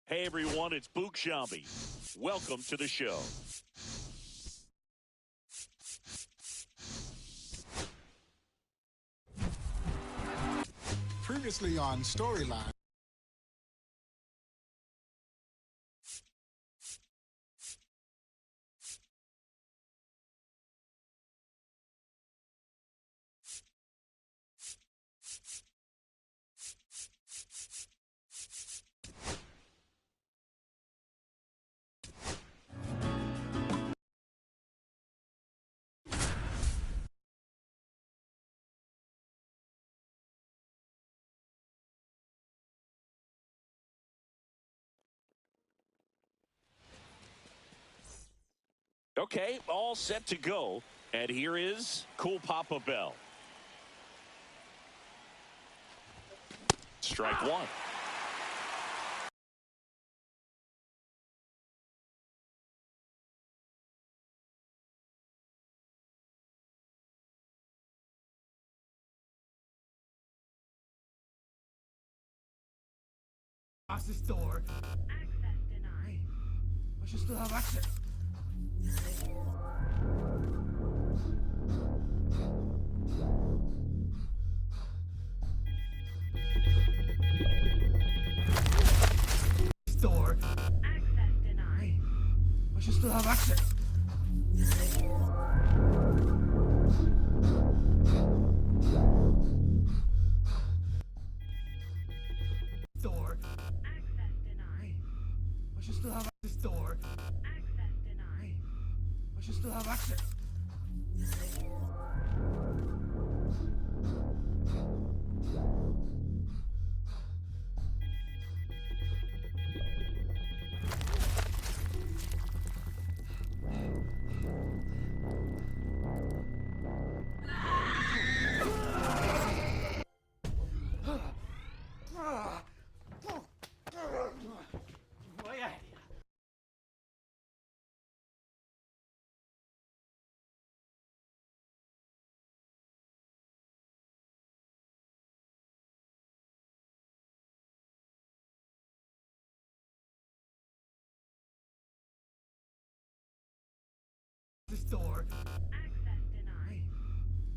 Hey everyone, it's Book Shambi. Welcome to the show. Previously on Storyline. Okay, all set to go. And here is Cool Papa Bell. Strike one. Access door. Access denied. I should still have access. Door. Access denied. I should still have access. Door. Access denied. I should still have access. Door. Access denied. I should still have access. This door. Access denied.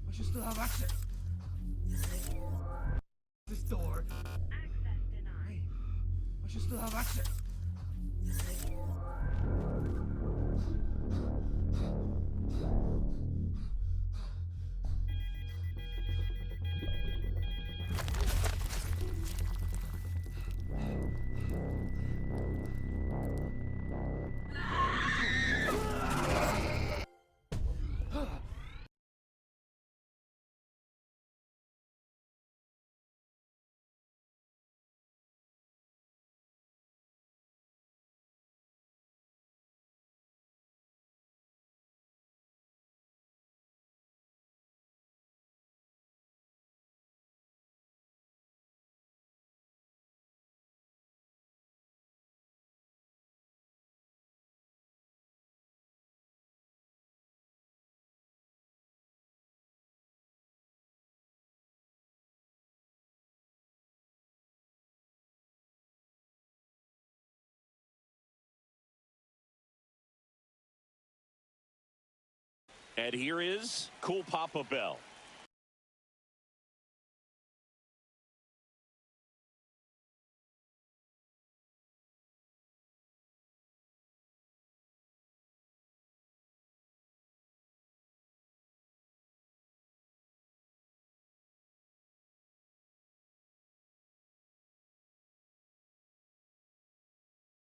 I should still have access. This door. Access denied. I should still have access. And here is Cool Papa Bell.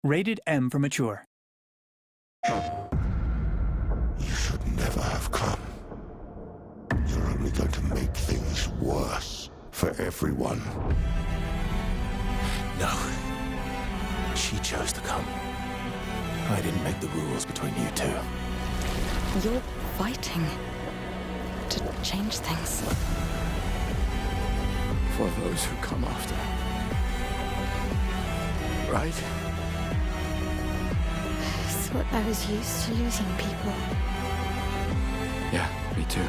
Rated M for mature. You should never have come. You're only going to make things worse for everyone. No. She chose to come. I didn't make the rules between you two. You're fighting to change things. For those who come after. Right? Thought I was used to losing people. Yeah, me too.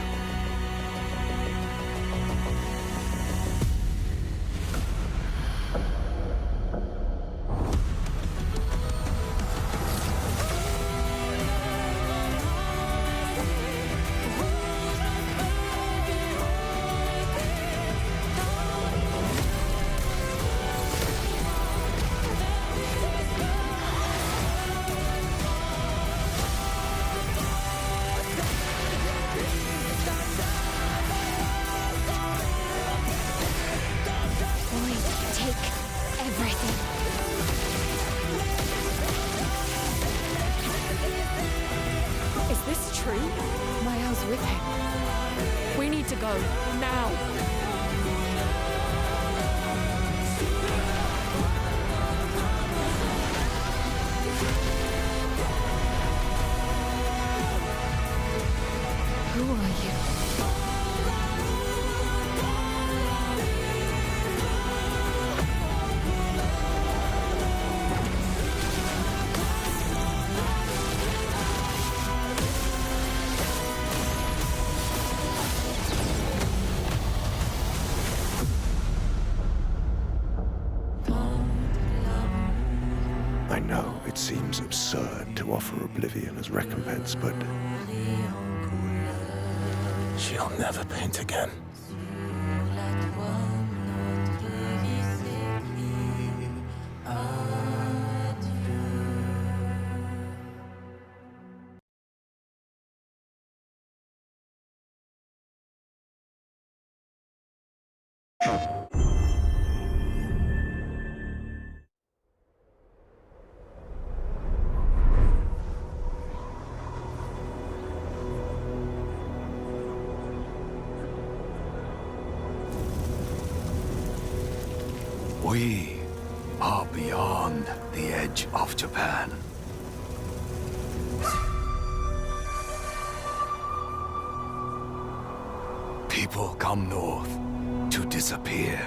true? Maya's with him. We need to go, now. Who are you? I know it seems absurd to offer oblivion as recompense, but She'll never paint again. We are beyond the edge of Japan. People come north to disappear.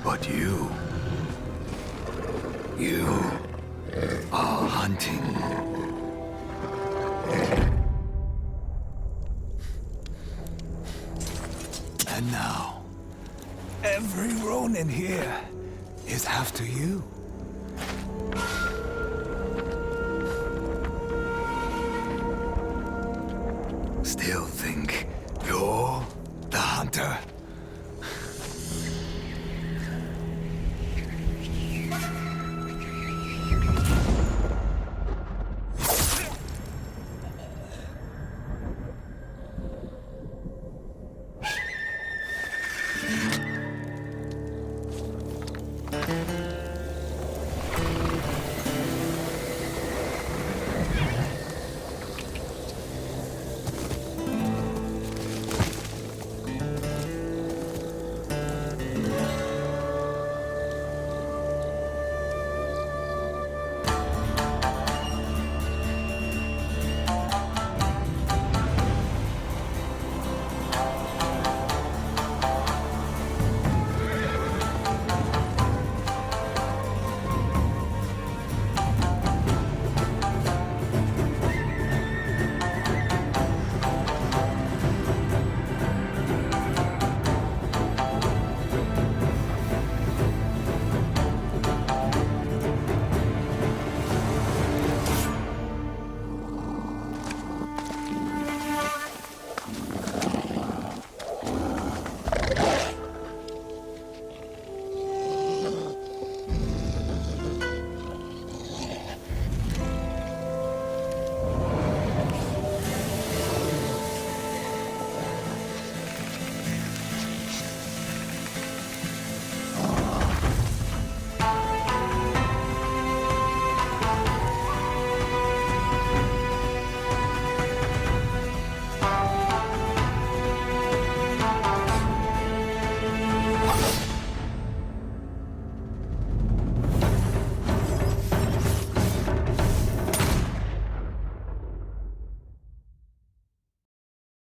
But you are hunting. And now, every Ronin here is after you. Still think you're the hunter?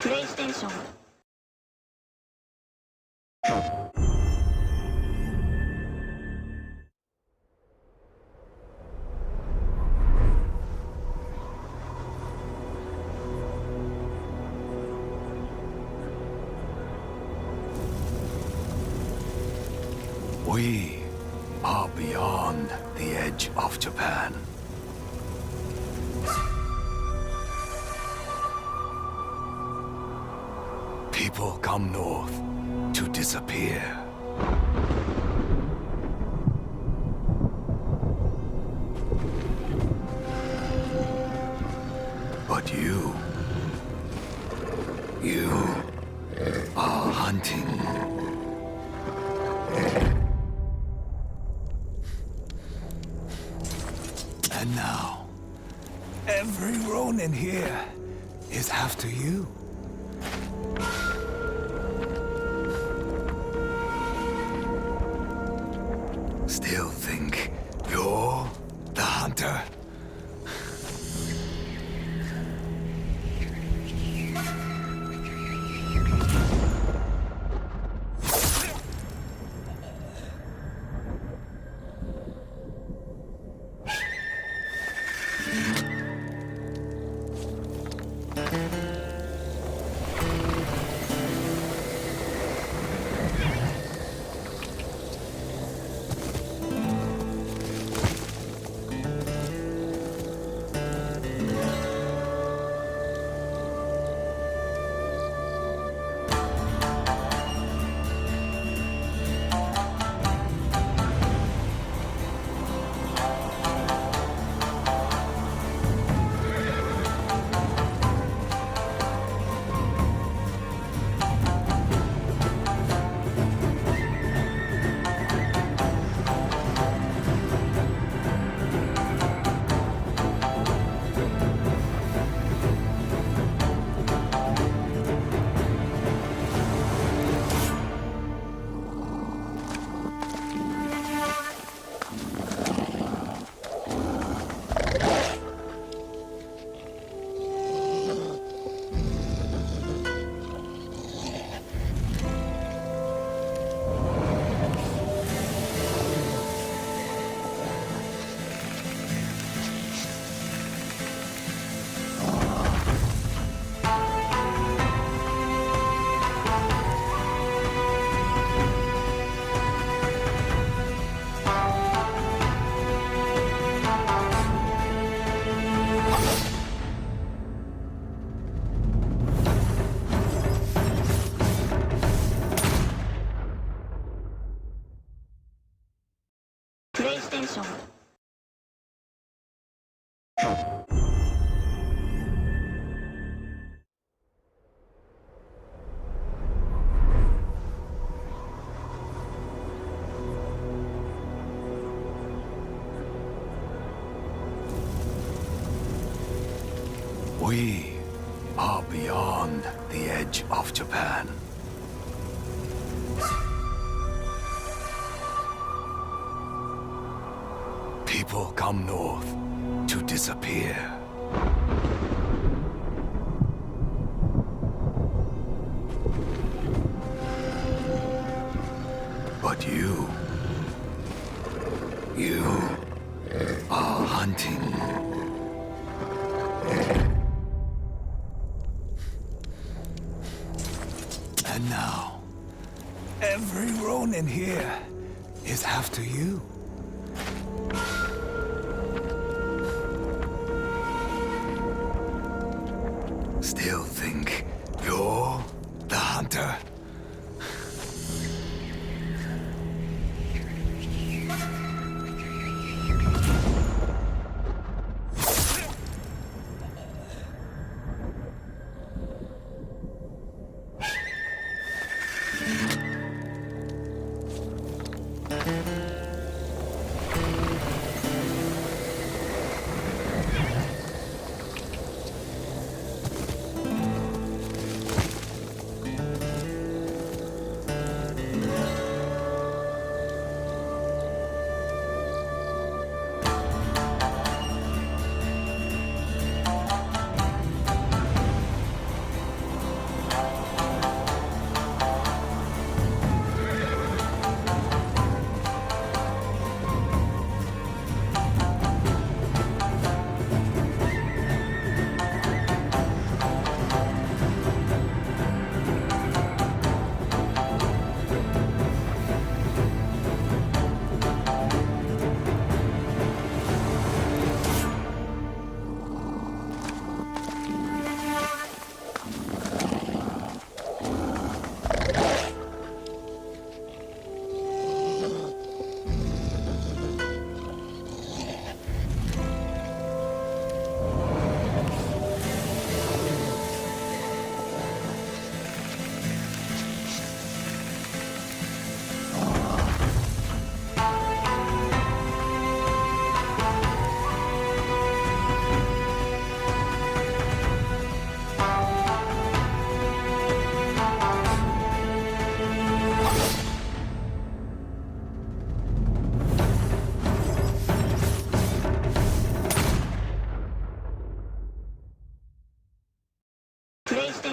PlayStation. We are beyond the edge of Japan. People come north to disappear. But you are hunting. Every Ronin here is after you. Still think you're the hunter? We are beyond the edge of Japan. People come north to disappear. But you are hunting. And now, every Ronin here is after you. Still think you're the hunter?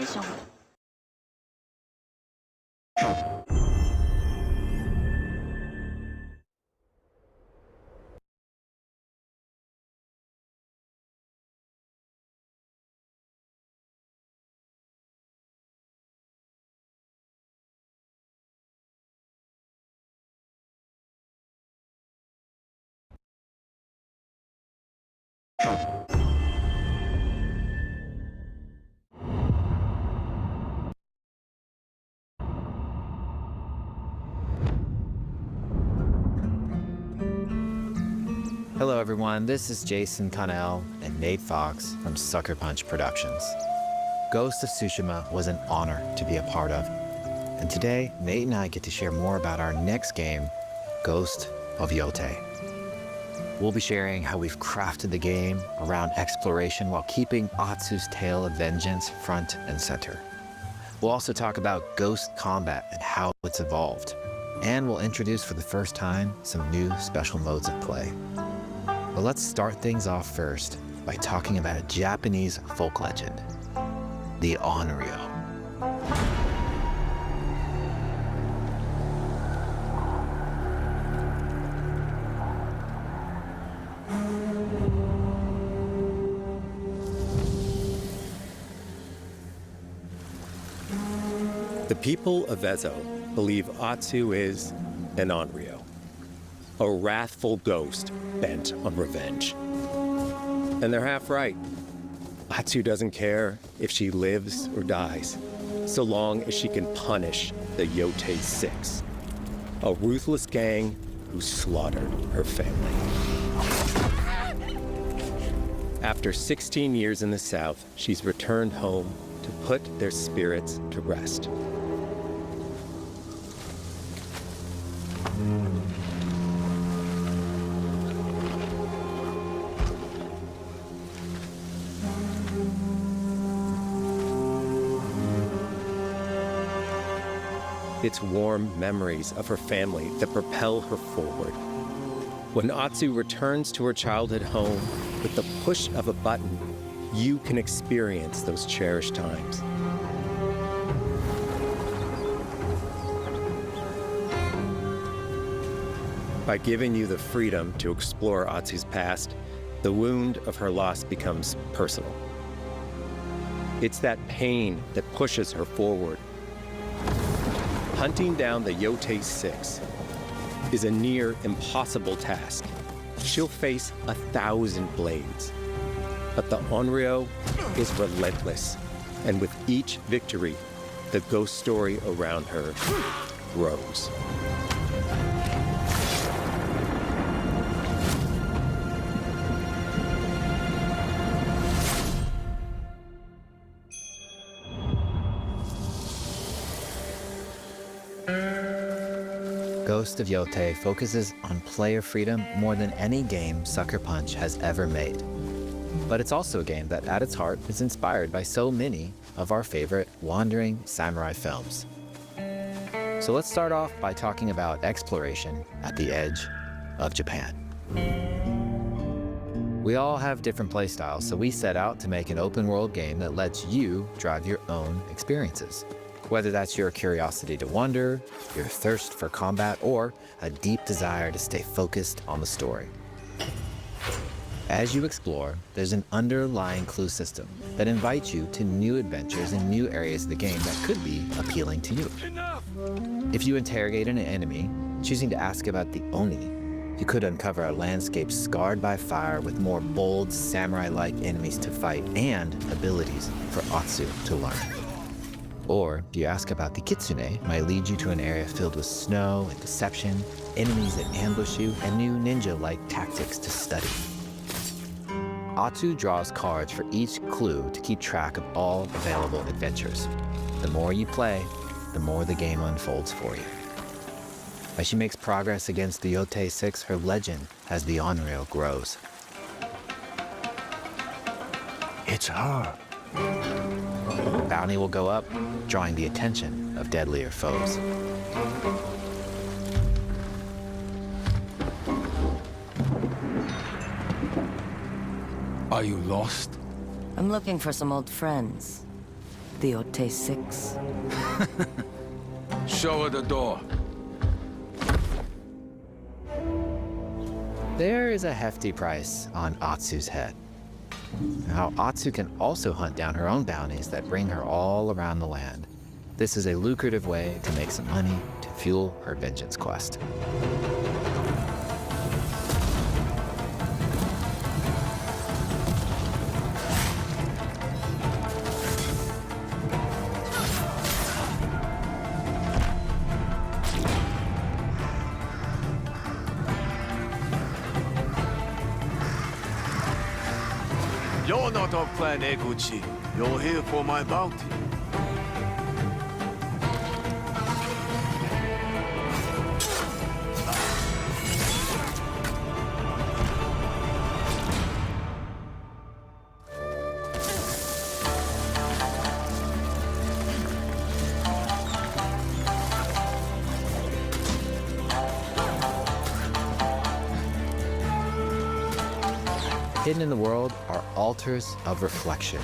上。Hello everyone, this is Jason Connell and Nate Fox from Sucker Punch Productions. Ghost of Tsushima was an honor to be a part of. And today, Nate and I get to share more about our next game, Ghost of Yotei. We'll be sharing how we've crafted the game around exploration while keeping Atsu's tale of vengeance front and center. We'll also talk about ghost combat and how it's evolved. And we'll introduce for the first time some new special modes of play. But let's start things off first by talking about a Japanese folk legend, the Onryo. The people of Ezo believe Atsu is an Onryo, a wrathful ghost bent on revenge. And they're half right. Atsu doesn't care if she lives or dies, so long as she can punish the Yotei Six, a ruthless gang who slaughtered her family. After 16 years in the South, she's returned home to put their spirits to rest. It's warm memories of her family that propel her forward. When Atsu returns to her childhood home, with the push of a button, you can experience those cherished times. By giving you the freedom to explore Atsu's past, the wound of her loss becomes personal. It's that pain that pushes her forward. Hunting down the Yotei Six is a near impossible task. She'll face 1,000 blades. But the Onryo is relentless, and with each victory, the ghost story around her grows. Ghost of Yotei focuses on player freedom more than any game Sucker Punch has ever made. But it's also a game that at its heart is inspired by so many of our favorite wandering samurai films. So let's start off by talking about exploration at the edge of Japan. We all have different playstyles, so we set out to make an open world game that lets you drive your own experiences. Whether that's your curiosity to wander, your thirst for combat, or a deep desire to stay focused on the story. As you explore, there's an underlying clue system that invites you to new adventures in new areas of the game that could be appealing to you. If you interrogate an enemy, choosing to ask about the Oni, you could uncover a landscape scarred by fire with more bold, samurai-like enemies to fight and abilities for Atsu to learn. Or if you ask about the Kitsune, might lead you to an area filled with snow and deception, enemies that ambush you, and new ninja-like tactics to study. Atsu draws cards for each clue to keep track of all available adventures. The more you play, the more the game unfolds for you. As she makes progress against the Yotei Six, her legend as the Onryo grows. It's her. Bounty will go up, drawing the attention of deadlier foes. Are you lost? I'm looking for some old friends. The Ote 6. Show her the door. There is a hefty price on Atsu's head. Now, Atsu can also hunt down her own bounties that bring her all around the land. This is a lucrative way to make some money to fuel her vengeance quest. You're not of Clan Eguchi. You're here for my bounty. Hidden in the world are altars of reflection.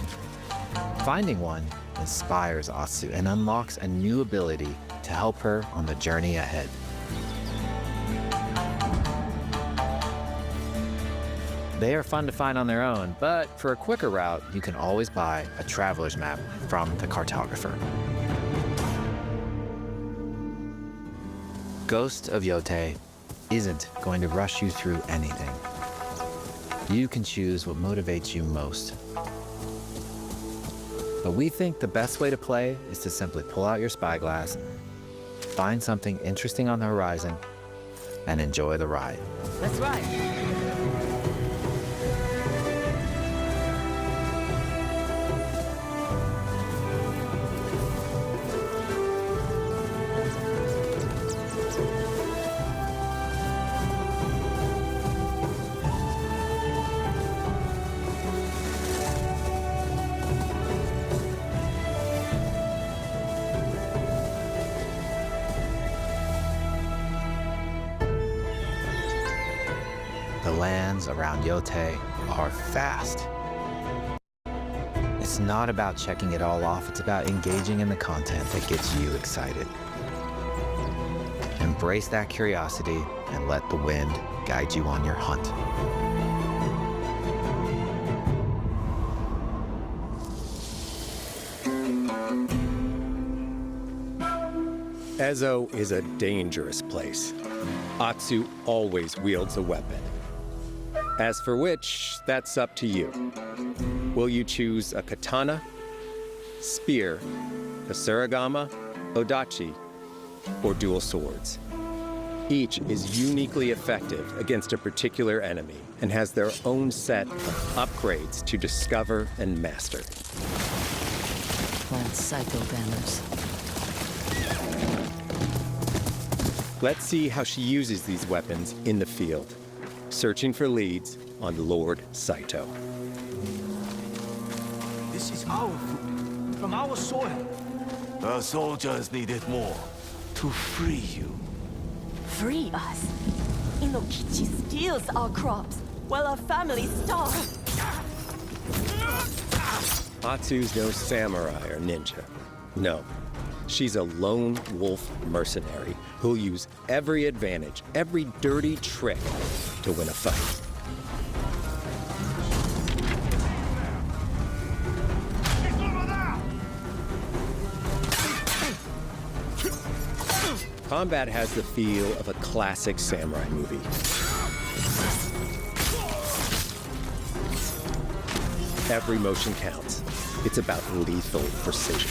Finding one inspires Atsu and unlocks a new ability to help her on the journey ahead. They are fun to find on their own, but for a quicker route, you can always buy a traveler's map from the cartographer. Ghost of Yote isn't going to rush you through anything. You can choose what motivates you most. But we think the best way to play is to simply pull out your spyglass, find something interesting on the horizon, and enjoy the ride. Let's ride. The lands around Yote are vast. It's not about checking it all off, it's about engaging in the content that gets you excited. Embrace that curiosity and let the wind guide you on your hunt. Ezo is a dangerous place. Atsu always wields a weapon. As for which, that's up to you. Will you choose a katana, spear, a surigama, odachi, or dual swords? Each is uniquely effective against a particular enemy and has their own set of upgrades to discover and master. Clan Saito banners. Let's see how she uses these weapons in the field, searching for leads on Lord Saito. This is our food, from our soil. Our soldiers need it more to free you. Free us? Inokichi steals our crops, while our families starve. Atsu's no samurai or ninja. No. She's a lone wolf mercenary who'll use every advantage, every dirty trick to win a fight. Combat has the feel of a classic samurai movie. Every motion counts. It's about lethal precision.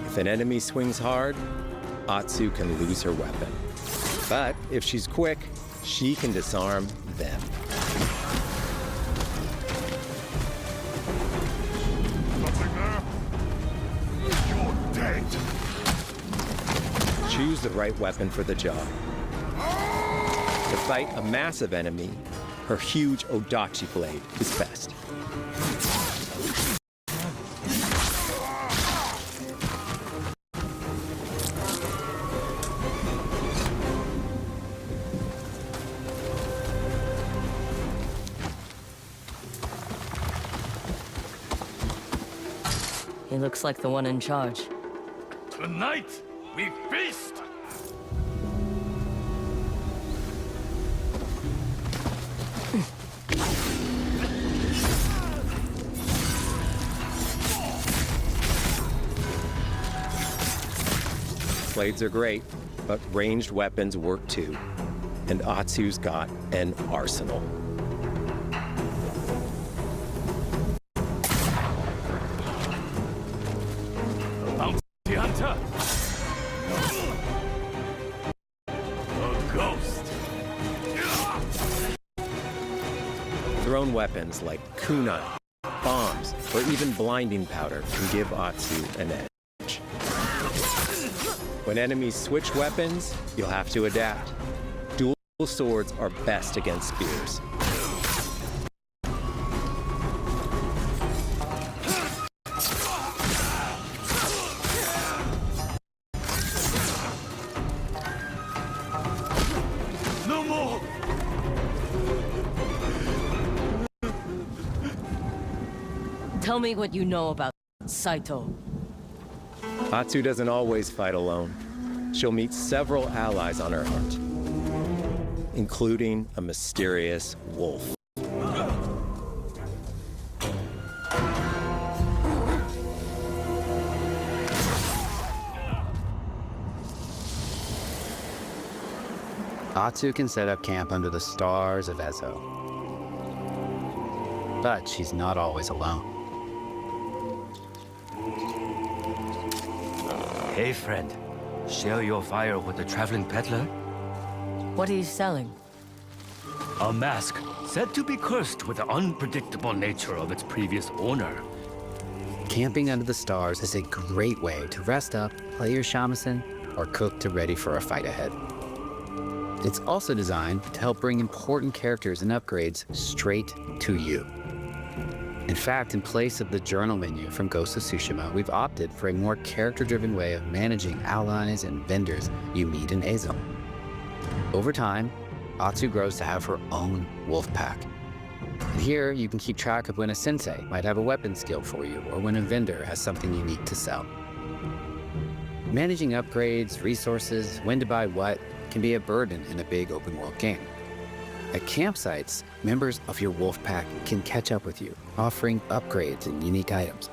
If an enemy swings hard, Atsu can lose her weapon. But if she's quick, she can disarm them. Nothing there? You're dead. Choose the right weapon for the job. To fight a massive enemy, her huge odachi blade is best. He looks like the one in charge. Tonight, we feast! Blades are great, but ranged weapons work too. And Atsu's got an arsenal. Bounty hunter! A ghost! Thrown weapons like kunai, bombs, or even blinding powder can give Atsu an edge. When enemies switch weapons, you'll have to adapt. Dual swords are best against spears. No more! Tell me what you know about Saito. Atsu doesn't always fight alone. She'll meet several allies on her hunt, including a mysterious wolf. Atsu can set up camp under the stars of Ezo. But she's not always alone. Hey, friend. Share your fire with the traveling peddler? What are you selling? A mask said to be cursed with the unpredictable nature of its previous owner. Camping under the stars is a great way to rest up, play your shamisen, or cook to ready for a fight ahead. It's also designed to help bring important characters and upgrades straight to you. In fact, in place of the journal menu from Ghost of Tsushima, we've opted for a more character-driven way of managing allies and vendors you meet in Ezo. Over time, Atsu grows to have her own wolf pack. And here, you can keep track of when a sensei might have a weapon skill for you, or when a vendor has something unique to sell. Managing upgrades, resources, when to buy what, can be a burden in a big open-world game. At campsites, members of your wolf pack can catch up with you, offering upgrades and unique items.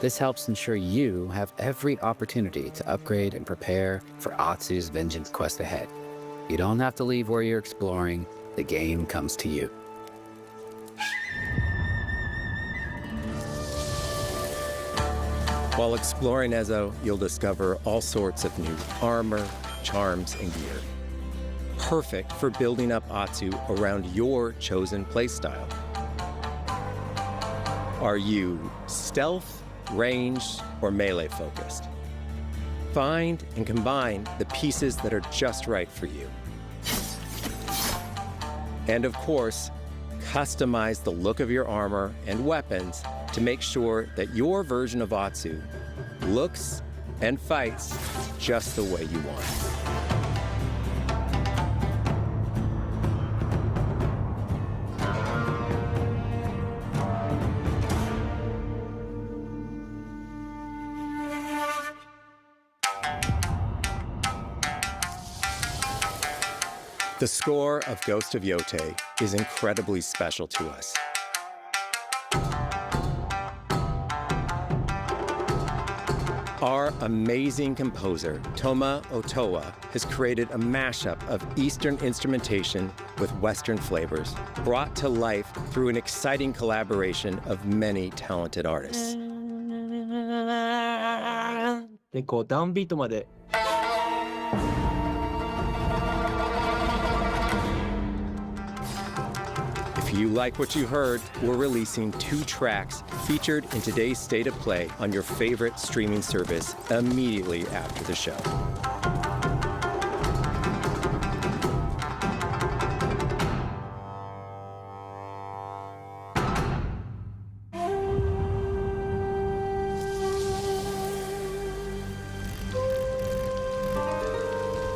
This helps ensure you have every opportunity to upgrade and prepare for Atsu's vengeance quest ahead. You don't have to leave where you're exploring, the game comes to you. While exploring Ezo, you'll discover all sorts of new armor, charms, and gear. Perfect for building up Atsu around your chosen playstyle. Are you stealth, ranged, or melee focused? Find and combine the pieces that are just right for you. And of course, customize the look of your armor and weapons to make sure that your version of Atsu looks and fights just the way you want. The score of Ghost of Yote is incredibly special to us. Our amazing composer, Toma Otoa, has created a mashup of Eastern instrumentation with Western flavors, brought to life through an exciting collaboration of many talented artists. で、こうダウンビートまで If you like what you heard, we're releasing 2 tracks featured in today's State of Play on your favorite streaming service immediately after the show.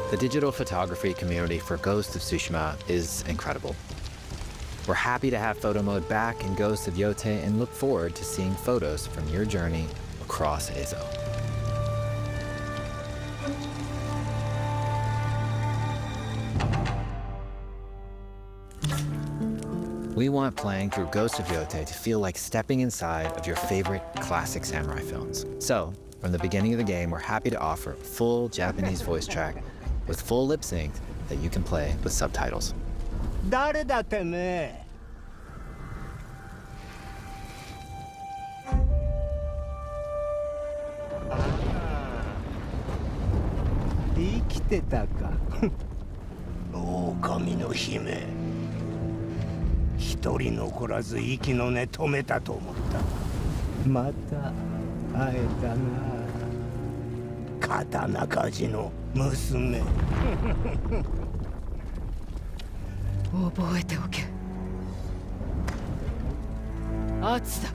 The digital photography community for Ghost of Tsushima is incredible. We're happy to have photo mode back in Ghost of Yote and look forward to seeing photos from your journey across Ezo. We want playing through Ghost of Yotei to feel like stepping inside of your favorite classic samurai films. So, from the beginning of the game, we're happy to offer a full Japanese voice track with full lip sync that you can play with subtitles. 誰だてめえ。生きてたか。狼の姫。一人残らず息の根止めたと思った。また会えたな。刀鍛冶の娘。覚えておけ。アツだ。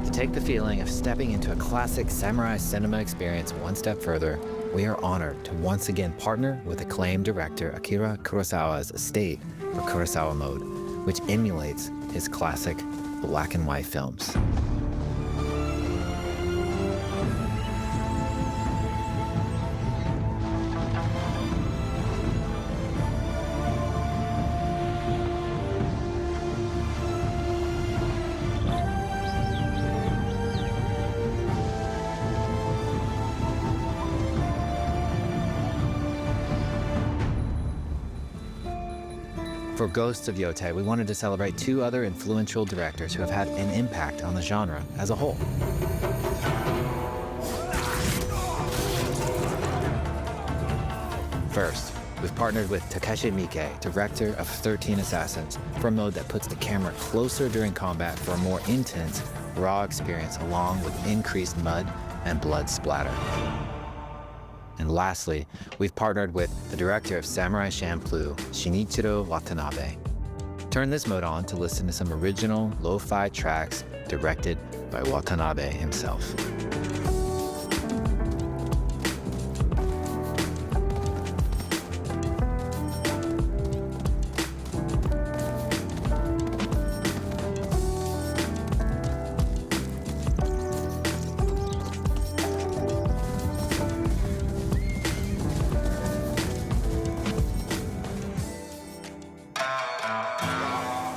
To take the feeling of stepping into a classic samurai cinema experience one step further, we are honored to once again partner with acclaimed director Akira Kurosawa's estate for Kurosawa Mode, which emulates his classic black and white films. For Ghosts of Yotei, we wanted to celebrate two other influential directors who have had an impact on the genre as a whole. First, we've partnered with Takeshi Miike, director of 13 Assassins, for a mode that puts the camera closer during combat for a more intense, raw experience along with increased mud and blood splatter. And lastly, we've partnered with the director of Samurai Champloo, Shinichiro Watanabe. Turn this mode on to listen to some original lo-fi tracks directed by Watanabe himself.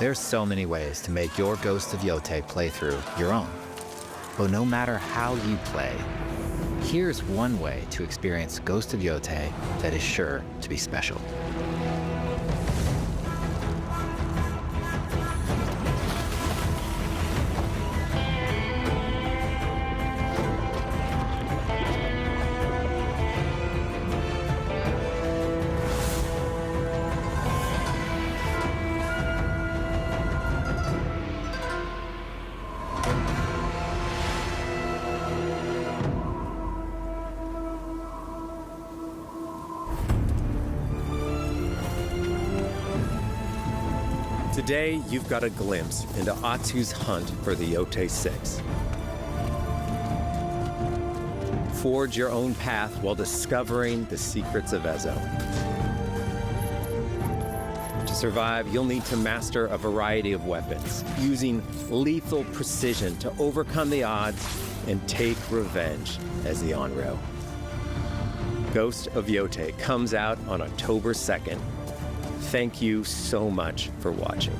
There's so many ways to make your Ghost of Yotei playthrough your own. But no matter how you play, here's one way to experience Ghost of Yotei that is sure to be special. Today, you've got a glimpse into Atsu's hunt for the Yotei 6. Forge your own path while discovering the secrets of Ezo. To survive, you'll need to master a variety of weapons, using lethal precision to overcome the odds and take revenge as the Onryo. Ghost of Yotei comes out on October 2nd. Thank you so much for watching.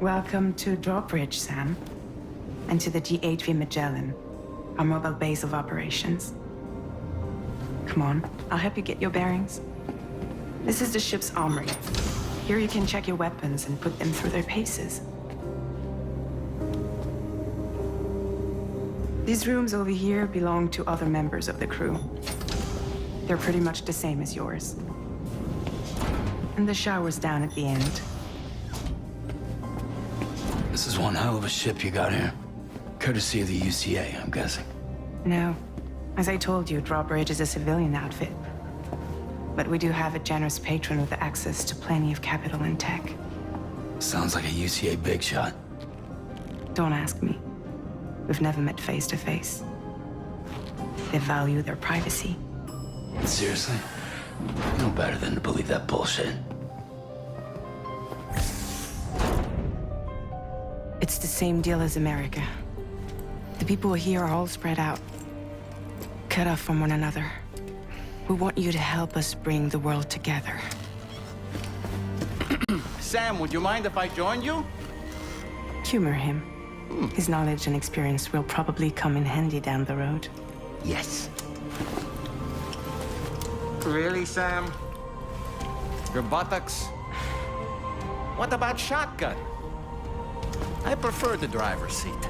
Welcome to Drawbridge, Sam, and to the GHV Magellan, our mobile base of operations. Come on, I'll help you get your bearings. This is the ship's armory. Here you can check your weapons and put them through their paces. These rooms over here belong to other members of the crew. They're pretty much the same as yours. And the shower's down at the end. This is one hell of a ship you got here. Courtesy of the UCA, I'm guessing. No. As I told you, Drawbridge is a civilian outfit. But we do have a generous patron with access to plenty of capital and tech. Sounds like a UCA big shot. Don't ask me. We've never met face to face. They value their privacy. Seriously? No better than to believe that bullshit. It's the same deal as America. The people here are all spread out, cut off from one another. We want you to help us bring the world together. Sam, would you mind if I joined you? Humor him. His knowledge and experience will probably come in handy down the road. Yes. Really, Sam? Your buttocks? What about shotgun? I prefer the driver's seat.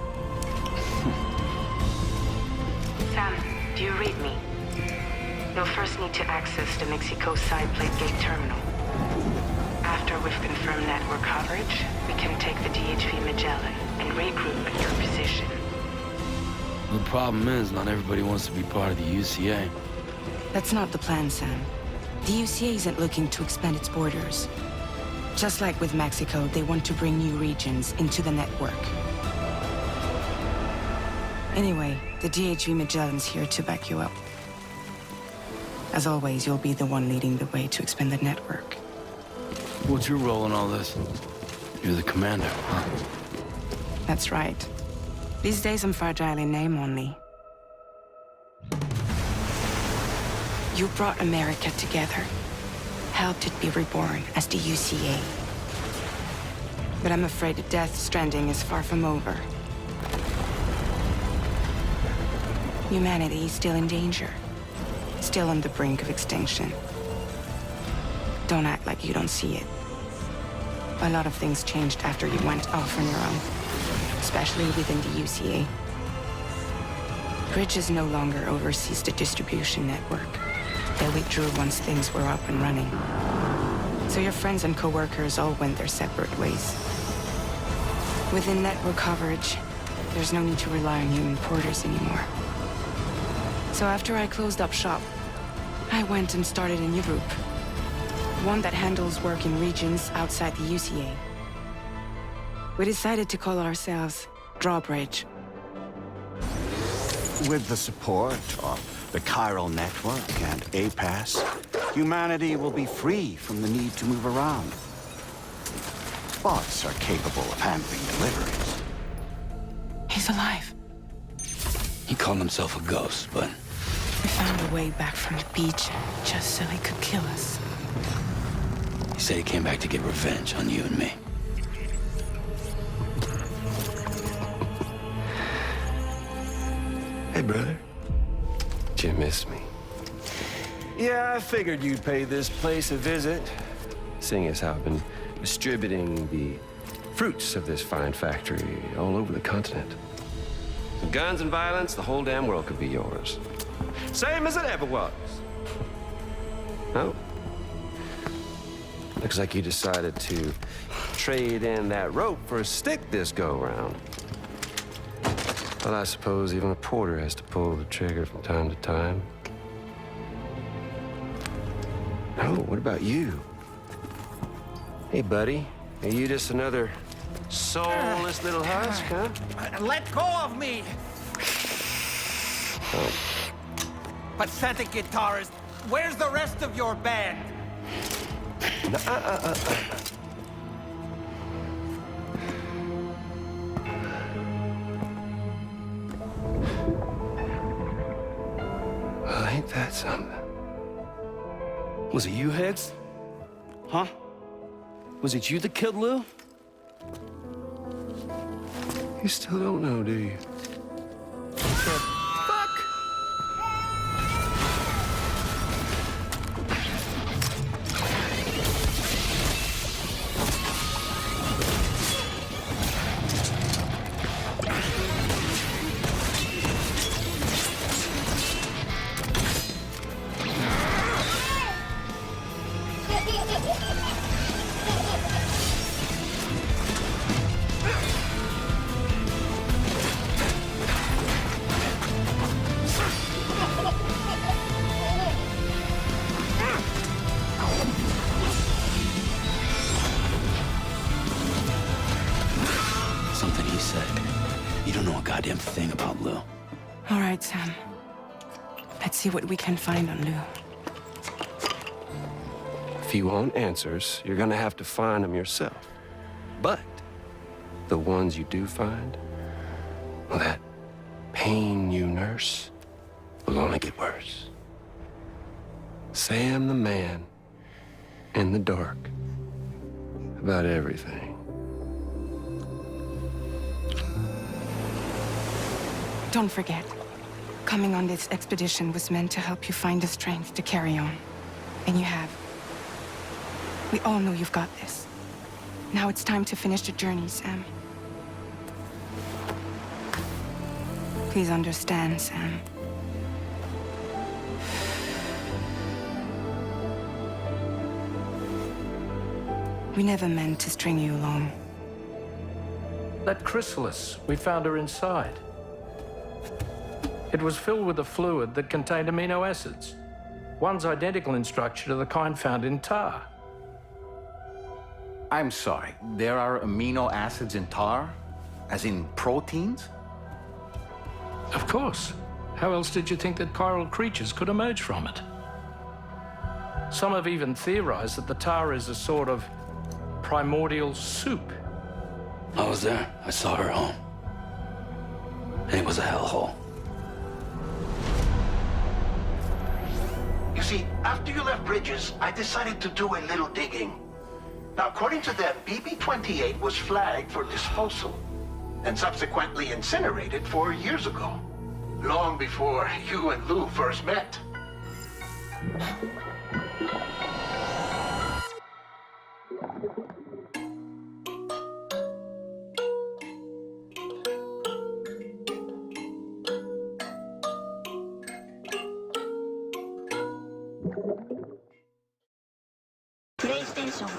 Sam, do you read me? You'll first need to access the Mexico side plate gate terminal. After we've confirmed network coverage, we can take the DHV Magellan and regroup at your position. The problem is, not everybody wants to be part of the UCA. That's not the plan, Sam. The UCA isn't looking to expand its borders. Just like with Mexico, they want to bring new regions into the network. Anyway, the DHV Magellan's here to back you up. As always, you'll be the one leading the way to expand the network. What's your role in all this? You're the commander, huh? That's right. These days I'm fragile in name only. You brought America together. Helped it be reborn as the UCA. But I'm afraid that Death Stranding is far from over. Humanity is still in danger. Still on the brink of extinction. Don't act like you don't see it. A lot of things changed after you went off on your own. Especially within the UCA. Bridges no longer oversees the distribution network. They withdrew once things were up and running. So your friends and co-workers all went their separate ways. Within network coverage, there's no need to rely on human porters anymore. So after I closed up shop, I went and started a new group. One that handles work in regions outside the UCA. We decided to call ourselves Drawbridge. With the support of the Chiral Network and APAS, humanity will be free from the need to move around. bots are capable of handling deliveries. He's alive. He called himself a ghost, but... We found a way back from the beach just so he could kill us. He said he came back to get revenge on you and me. Hey, brother. Did you miss me? Yeah, I figured you'd pay this place a visit, seeing as how I've been distributing the fruits of this fine factory all over the continent. With guns and violence, the whole damn world could be yours. Same as it ever was. Oh. Looks like you decided to trade in that rope for a stick this go-round. Well, I suppose even a porter has to pull the trigger from time to time. Oh, what about you? Hey, buddy. Are you just another soulless little husk, huh? Let go of me! Oh. Pathetic guitarist, where's the rest of your band? Well, ain't that something? Was it you, Higgs? Huh? Was it you that killed Lou? You still don't know, do you? Something he said. You don't know a goddamn thing about Lou. All right, Sam. Let's see what we can find on Lou. If you want answers, you're gonna have to find them yourself. But the ones you do find, well, that pain you nurse will only get worse. Sam the man in the dark about everything. Don't forget, coming on this expedition was meant to help you find the strength to carry on. And you have. We all know you've got this. Now it's time to finish the journey, Sam. Please understand, Sam. We never meant to string you along. That chrysalis, we found her inside. It was filled with a fluid that contained amino acids. One's identical in structure to the kind found in tar. I'm sorry, there are amino acids in tar? As in proteins? Of course. How else did you think that chiral creatures could emerge from it? Some have even theorized that the tar is a sort of primordial soup. I was there. I saw her home. And it was a hellhole. You see, after you left Bridges, I decided to do a little digging. Now, according to them, BB-28 was flagged for disposal and subsequently incinerated 4 years ago, long before you and Lou first met. PlayStation.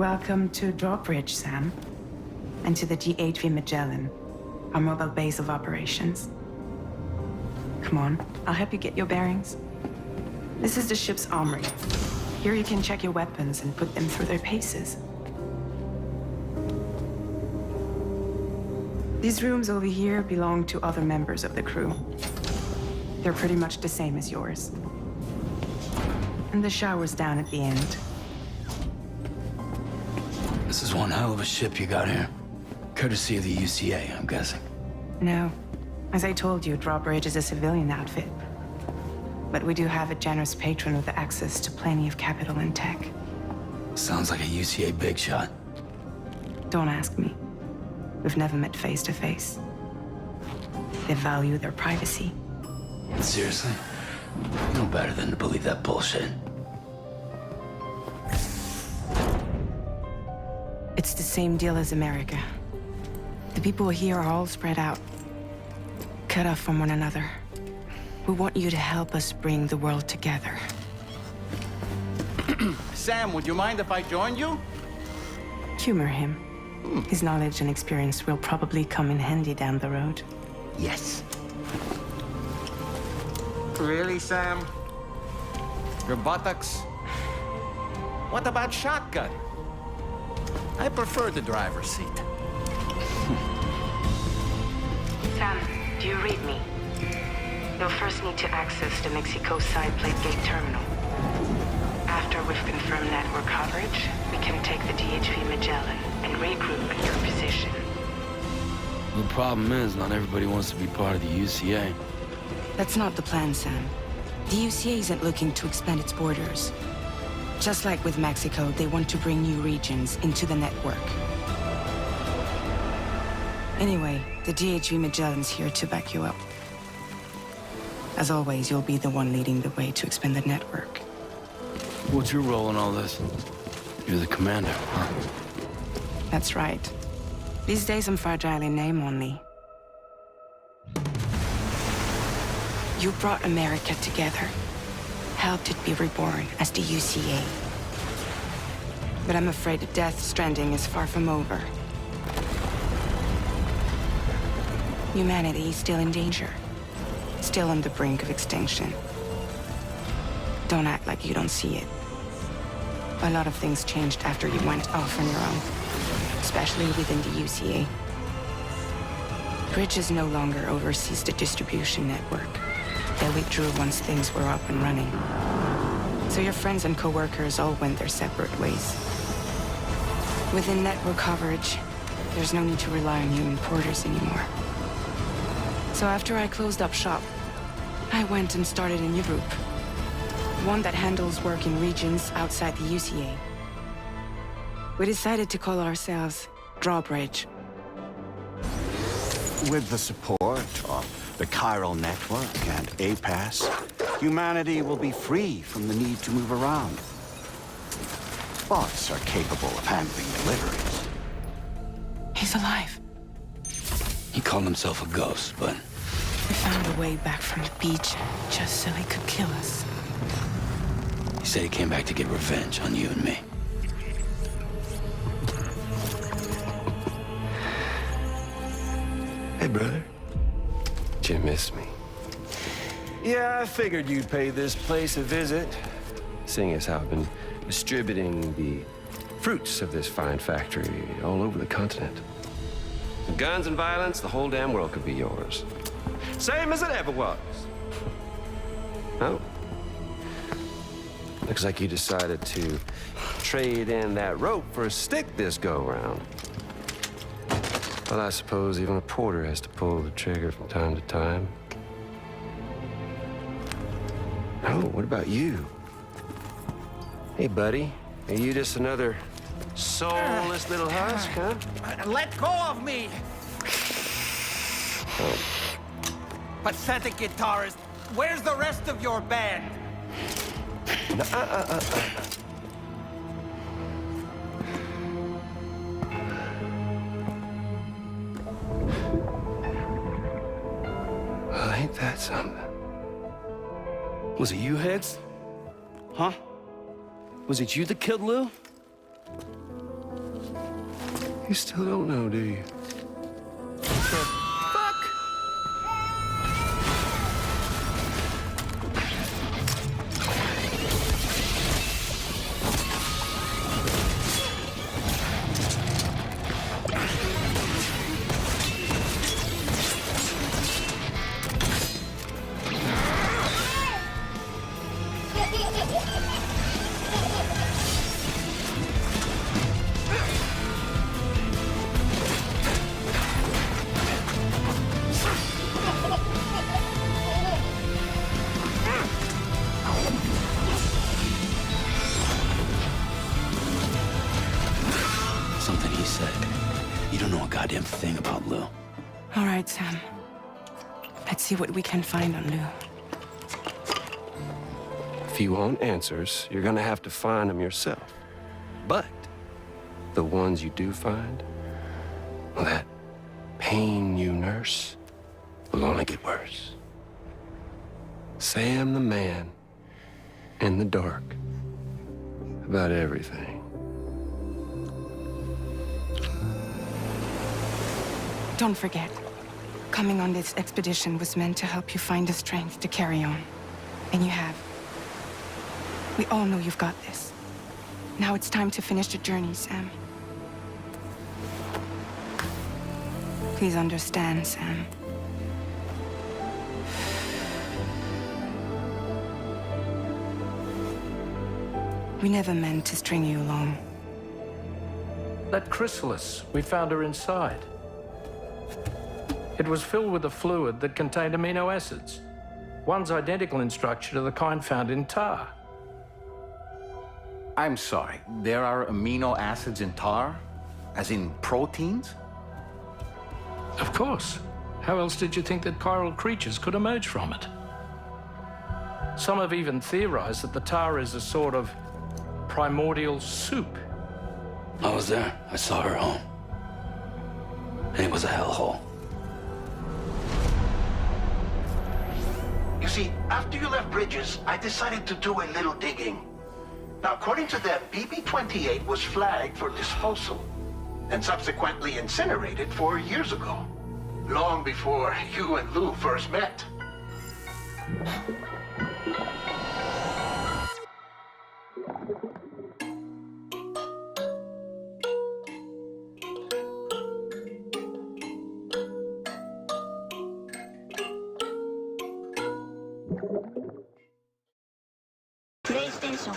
Welcome to Drawbridge, Sam. And to the DHV Magellan, our mobile base of operations. Come on, I'll help you get your bearings. This is the ship's armory. Here you can check your weapons and put them through their paces. These rooms over here belong to other members of the crew. They're pretty much the same as yours. And the shower's down at the end. This is one hell of a ship you got here. Courtesy of the UCA, I'm guessing. No. As I told you, Drawbridge is a civilian outfit. But we do have a generous patron with access to plenty of capital and tech. Sounds like a UCA big shot. Don't ask me. We've never met face to face. They value their privacy. Seriously? You know better than to believe that bullshit. It's the same deal as America. The people here are all spread out, cut off from one another. We want you to help us bring the world together. Sam, would you mind if I joined you? Humor him. His knowledge and experience will probably come in handy down the road. Yes. Really, Sam? Your buttocks? What about shotgun? I prefer the driver's seat. Sam, do you read me? You'll first need to access the Mexico side plate gate terminal. After we've confirmed network coverage, we can take the DHV Magellan and regroup at your position. The problem is, not everybody wants to be part of the UCA. That's not the plan, Sam. The UCA isn't looking to expand its borders. Just like with Mexico, they want to bring new regions into the network. Anyway, the DHV Magellan's here to back you up. As always, you'll be the one leading the way to expand the network. What's your role in all this? You're the commander, huh? That's right. These days I'm fragile in name only. You brought America together, helped it be reborn as the UCA. But I'm afraid Death Stranding is far from over. Humanity is still in danger, still on the brink of extinction. Don't act like you don't see it. A lot of things changed after you went off on your own, especially within the UCA. Bridges no longer oversees the distribution network. They withdrew once things were up and running. So your friends and co-workers all went their separate ways. Within network coverage, there's no need to rely on human porters anymore. So after I closed up shop, I went and started a new group. One that handles work in regions outside the UCA. We decided to call ourselves Drawbridge. With the support of the Chiral Network and APAS, humanity will be free from the need to move around. Bots are capable of handling deliveries. He's alive. He called himself a ghost, but... We found a way back from the beach just so he could kill us. He said he came back to get revenge on you and me. Hey, brother. Did you miss me? Yeah, I figured you'd pay this place a visit, seeing as how I've been distributing the fruits of this fine factory all over the continent. With guns and violence, the whole damn world could be yours. Same as it ever was. Oh. Looks like you decided to trade in that rope for a stick this go-round. Well, I suppose even a porter has to pull the trigger from time to time. Oh, what about you? Hey, buddy. Are you just another soulless little husk, huh? Let go of me! Oh. Pathetic guitarist, where's the rest of your band? No, Well, ain't that something? Was it you, Higgs? Huh? Was it you that killed Lou? You still don't know, do you? Something he said. You don't know a goddamn thing about Lou. All right, Sam. Let's see what we can find on Lou. If you want answers, you're gonna have to find them yourself. But the ones you do find, well, that pain you nurse will only get worse. Sam the man in the dark about everything. Don't forget, coming on this expedition was meant to help you find the strength to carry on. And you have. We all know you've got this. Now it's time to finish the journey, Sam. Please understand, Sam. We never meant to string you along. That chrysalis, we found her inside. It was filled with a fluid that contained amino acids. One's identical in structure to the kind found in tar. I'm sorry, there are amino acids in tar? As in proteins? Of course. How else did you think that chiral creatures could emerge from it? Some have even theorized that the tar is a sort of primordial soup. I was there. I saw her home. And it was a hellhole. You see, after you left Bridges, I decided to do a little digging. Now, according to them, BB-28 was flagged for disposal and subsequently incinerated 4 years ago, long before you and Lou first met. PlayStation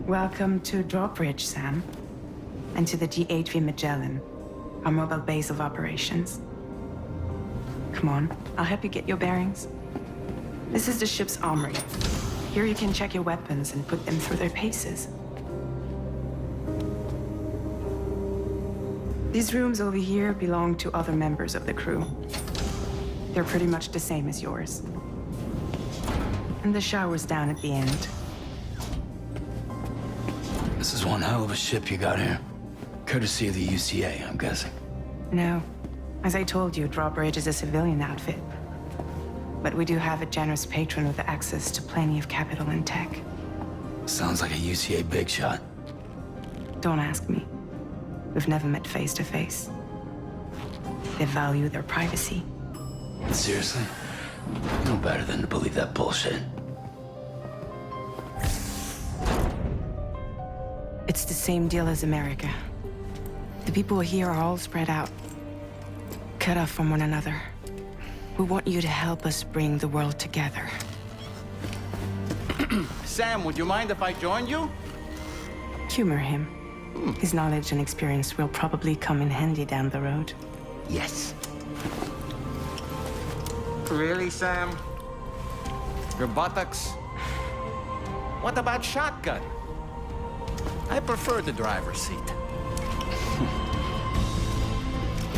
Welcome to Drawbridge, Sam. And to the GHV Magellan, our mobile base of operations. Come on, I'll help you get your bearings. This is the ship's armory. Here you can check your weapons and put them through their paces. These rooms over here belong to other members of the crew. They're pretty much the same as yours. And the shower's down at the end. This is one hell of a ship you got here. Courtesy of the UCA, I'm guessing. No. As I told you, Drawbridge is a civilian outfit. But we do have a generous patron with access to plenty of capital and tech. Sounds like a UCA big shot. Don't ask me. We've never met face to face. They value their privacy. Seriously? You know better than to believe that bullshit. It's the same deal as America. The people here are all spread out, cut off from one another. We want you to help us bring the world together. Sam, would you mind if I joined you? Humor him. His knowledge and experience will probably come in handy down the road. Yes. Really, Sam? Your buttocks? What about shotgun? I prefer the driver's seat.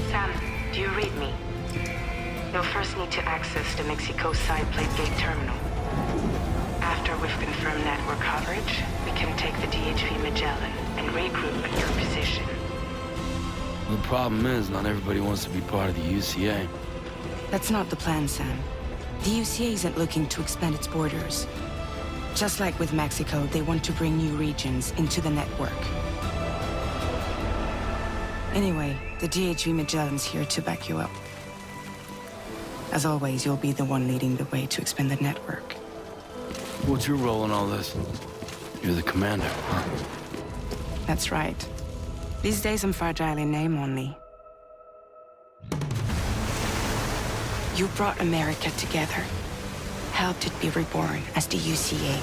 Sam, do you read me? You'll first need to access the Mexico side plate gate terminal. After we've confirmed network coverage, we can take the DHV Magellan and regroup at your position. The problem is, not everybody wants to be part of the UCA. That's not the plan, Sam. The UCA isn't looking to expand its borders. Just like with Mexico, they want to bring new regions into the network. Anyway, the DHV Magellan's here to back you up. As always, you'll be the one leading the way to expand the network. What's your role in all this? You're the commander, huh? That's right. These days I'm fragile in name only. You brought America together, helped it be reborn as the UCA.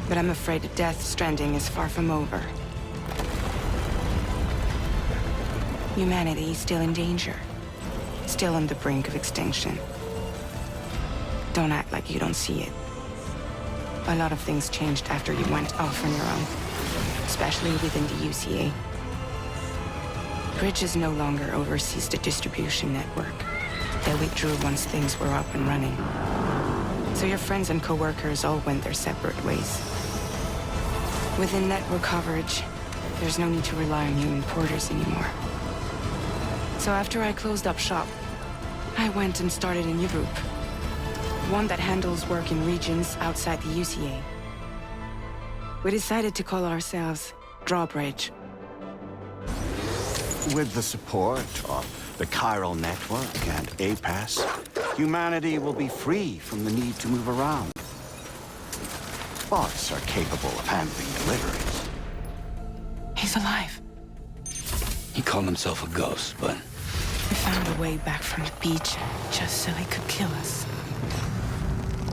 But I'm afraid Death Stranding is far from over. Humanity is still in danger, still on the brink of extinction. Don't act like you don't see it. A lot of things changed after you went off on your own, especially within the UCA. Bridges no longer oversees the distribution network. They withdrew once things were up and running. So your friends and co-workers all went their separate ways. Within network coverage, there's no need to rely on human porters anymore. So after I closed up shop, I went and started a new group. One that handles work in regions outside the UCA. We decided to call ourselves Drawbridge. With the support of the chiral network and APAS, humanity will be free from the need to move around. Bots are capable of handling deliveries. He's alive. He called himself a ghost, but... We found a way back from the beach just so he could kill us.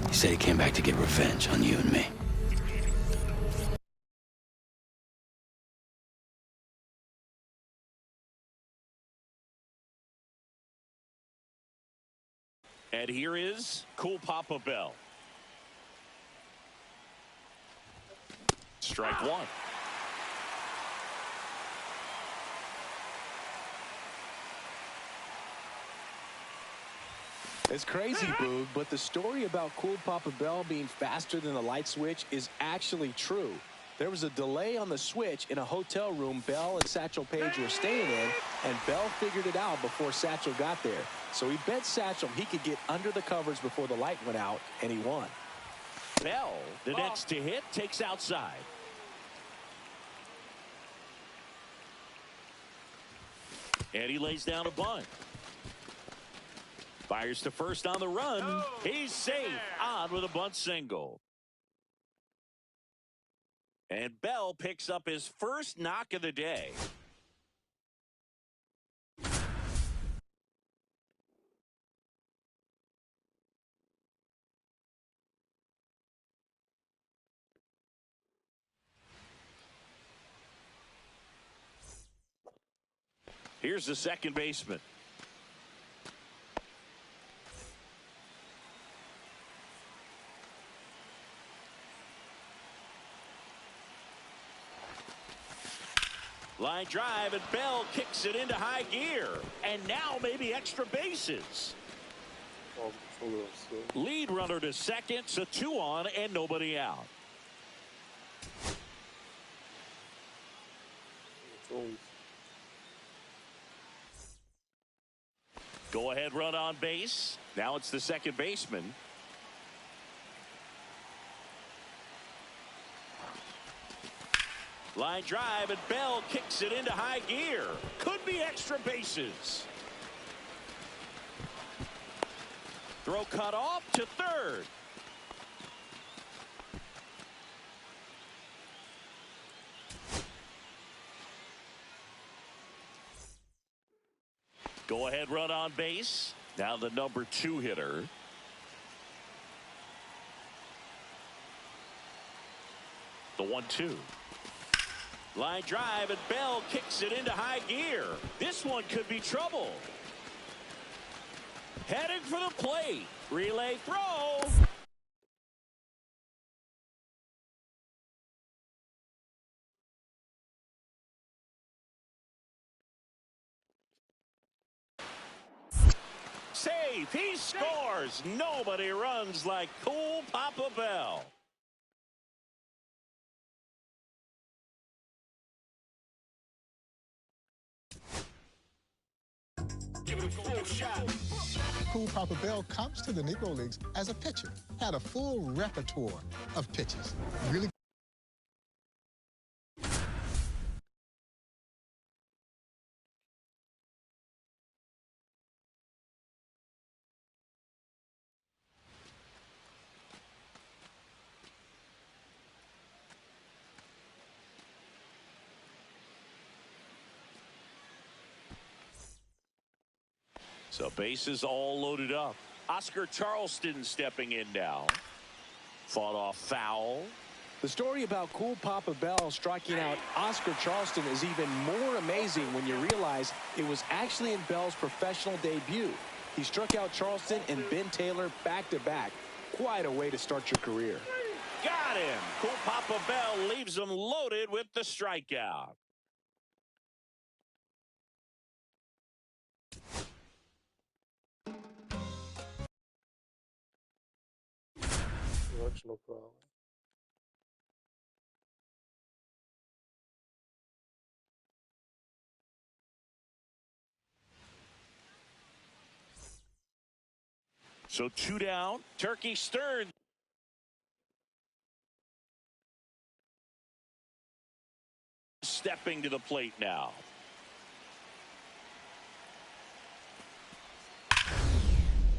He said he came back to get revenge on you and me. And here is Cool Papa Bell. Strike one. It's crazy, Boog, but the story about Cool Papa Bell being faster than the light switch is actually true. There was a delay on the switch in a hotel room Bell and Satchel Paige were staying in, and Bell figured it out before Satchel got there. So he bet Satchel he could get under the covers before the light went out, and he won. Bell, the next to hit, takes outside. And he lays down a bunt. Fires to first on the run. He's safe on with a bunt single. And Bell picks up his first knock of the day. Here's the second baseman. Line drive, and Bell kicks it into high gear. And now maybe extra bases. Lead runner to second, so 2 on and nobody out. Go ahead run on base. Now it's the second baseman. Line drive, and Bell kicks it into high gear. Could be extra bases. Throw cut off to third. Go ahead run on base. Now the number 2 hitter. The 1-2. Line drive, and Bell kicks it into high gear. This one could be trouble. Heading for the plate. Relay throw. Save. He scores. Nobody runs like Cool Papa Bell. Give it a full shot. Cool Papa Bell comes to the Negro Leagues as a pitcher. Had a full repertoire of pitches. Really. So bases all loaded up. Oscar Charleston stepping in now. Fought off foul. The story about Cool Papa Bell striking out Oscar Charleston is even more amazing when you realize it was actually in Bell's professional debut. He struck out Charleston and Ben Taylor back-to-back. Quite a way to start your career. Got him. Cool Papa Bell leaves him loaded with the strikeout. No problem. So 2 down. Turkey Stern. Stepping to the plate now.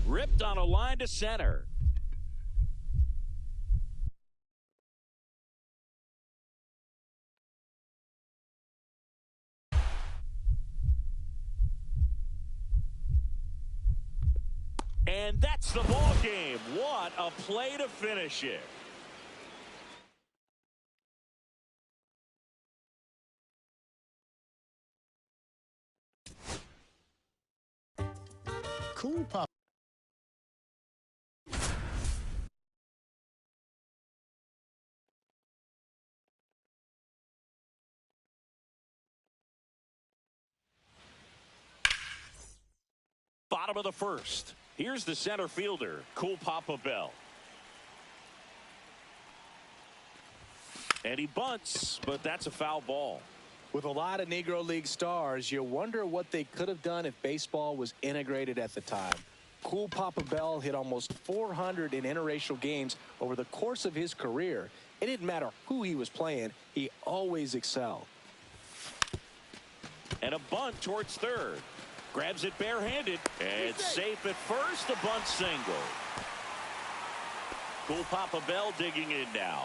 Ripped on a line to center. And that's the ball game. What a play to finish it. Cool Papa. Bottom of the first. Here's the center fielder, Cool Papa Bell. And he bunts, but that's a foul ball. With a lot of Negro League stars, you wonder what they could have done if baseball was integrated at the time. Cool Papa Bell hit almost 400 in interracial games over the course of his career. It didn't matter who he was playing, he always excelled. And a bunt towards third. Grabs it barehanded. And safe at first. A bunt single. Cool Papa Bell digging in now.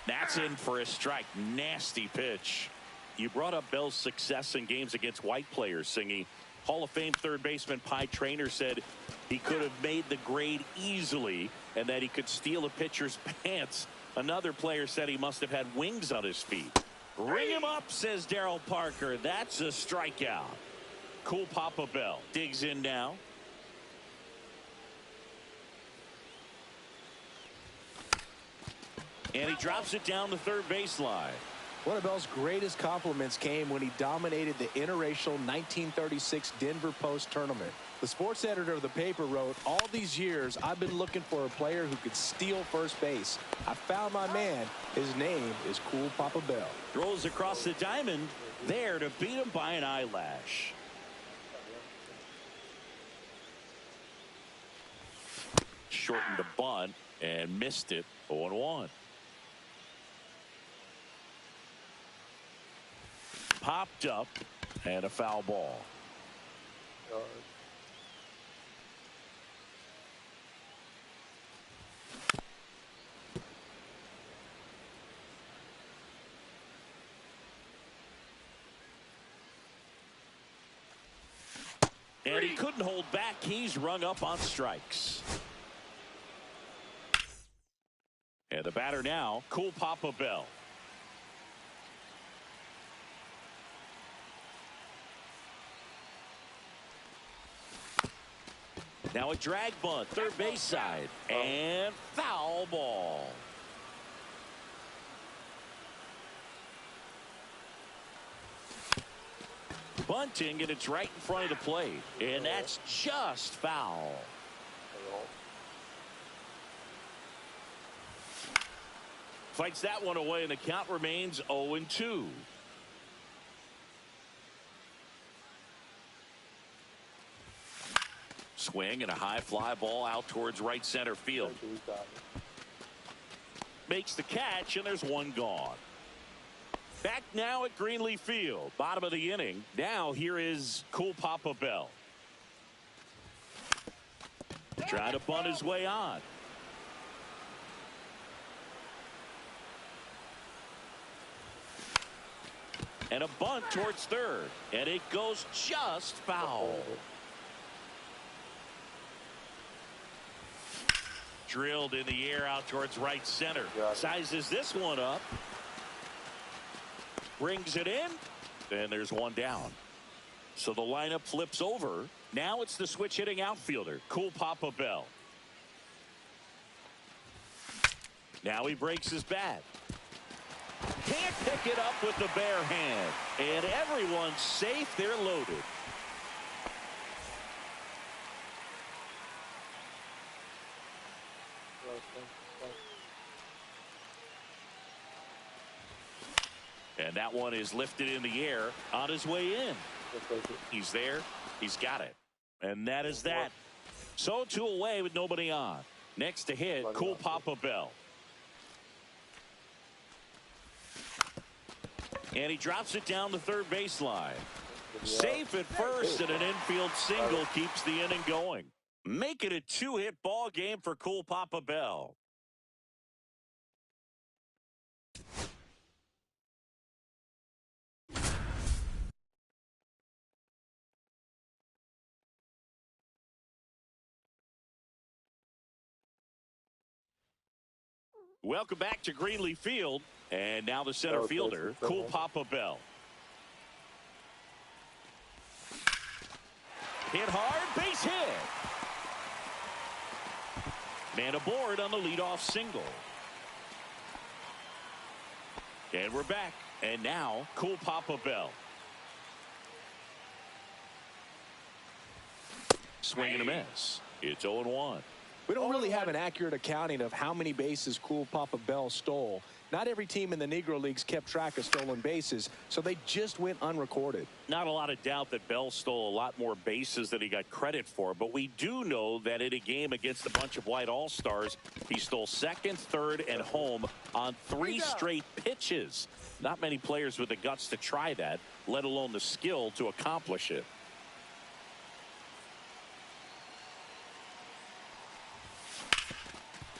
That's in for a strike. Nasty pitch. You brought up Bell's success in games against white players, Singy. Hall of Fame third baseman Pie Traynor said he could have made the grade easily and that he could steal a pitcher's pants. Another player said he must have had wings on his feet. Ring him up, says Darryl Parker. That's a strikeout. Cool Papa Bell digs in now. And he drops it down the third baseline. One of Bell's greatest compliments came when he dominated the interracial 1936 Denver Post tournament. The sports editor of the paper wrote, "All these years, I've been looking for a player who could steal first base. I found my man. His name is Cool Papa Bell." Throws across the diamond, there to beat him by an eyelash. Shortened the bunt and missed it. 0-1. Popped up and a foul ball. And he couldn't hold back. He's rung up on strikes. And the batter now, Cool Papa Bell. Now a drag bunt, third base side, and foul ball. Bunting, and it's right in front of the plate, and that's just foul. Fights that one away, and the count remains 0-2. Swing and a high fly ball out towards right center field. Makes the catch, and there's one gone. Back now at Greenleaf Field, bottom of the inning. Now here is Cool Papa Bell. Trying to bunt his way on. And a bunt towards third, and it goes just foul. Drilled in the air out towards right center. Sizes this one up. Brings it in. And there's one down. So the lineup flips over. Now it's the switch hitting outfielder, Cool Papa Bell. Now he breaks his bat. Can't pick it up with the bare hand. And everyone's safe. They're loaded. And that one is lifted in the air on his way in. He's there. He's got it. And that is that. So 2 away with nobody on. Next to hit, Cool Papa Bell. And he drops it down the third baseline. Safe at first, and an infield single keeps the inning going. Make it a 2-hit ball game for Cool Papa Bell. Welcome back to Greenleaf Field. And now the center fielder, Cool Papa Bell. Hit hard, base hit. Man aboard on the leadoff single. And we're back. And now, Cool Papa Bell. Swing and a miss. It's 0-1. We don't really have an accurate accounting of how many bases Cool Papa Bell stole. Not every team in the Negro Leagues kept track of stolen bases, so they just went unrecorded. Not a lot of doubt that Bell stole a lot more bases than he got credit for, but we do know that in a game against a bunch of white all-stars, he stole second, third, and home on 3 straight pitches. Not many players with the guts to try that, let alone the skill to accomplish it.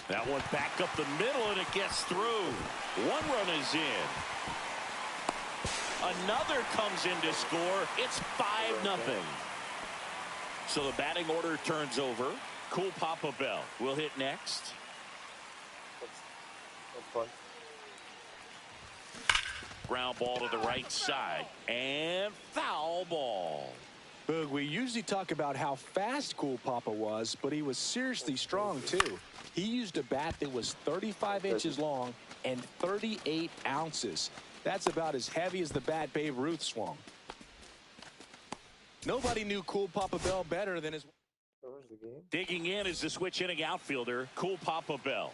That one back up the middle, and it gets through. 1 run is in. Another comes in to score. It's 5-0. So the batting order turns over. Cool Papa Bell will hit next. Ground ball to the right side. And foul ball. Boog, we usually talk about how fast Cool Papa was, but he was seriously strong, too. He used a bat that was 35 inches long and 38 ounces. That's about as heavy as the bat Babe Ruth swung. Nobody knew Cool Papa Bell better than his... Digging in is the switch hitting outfielder, Cool Papa Bell.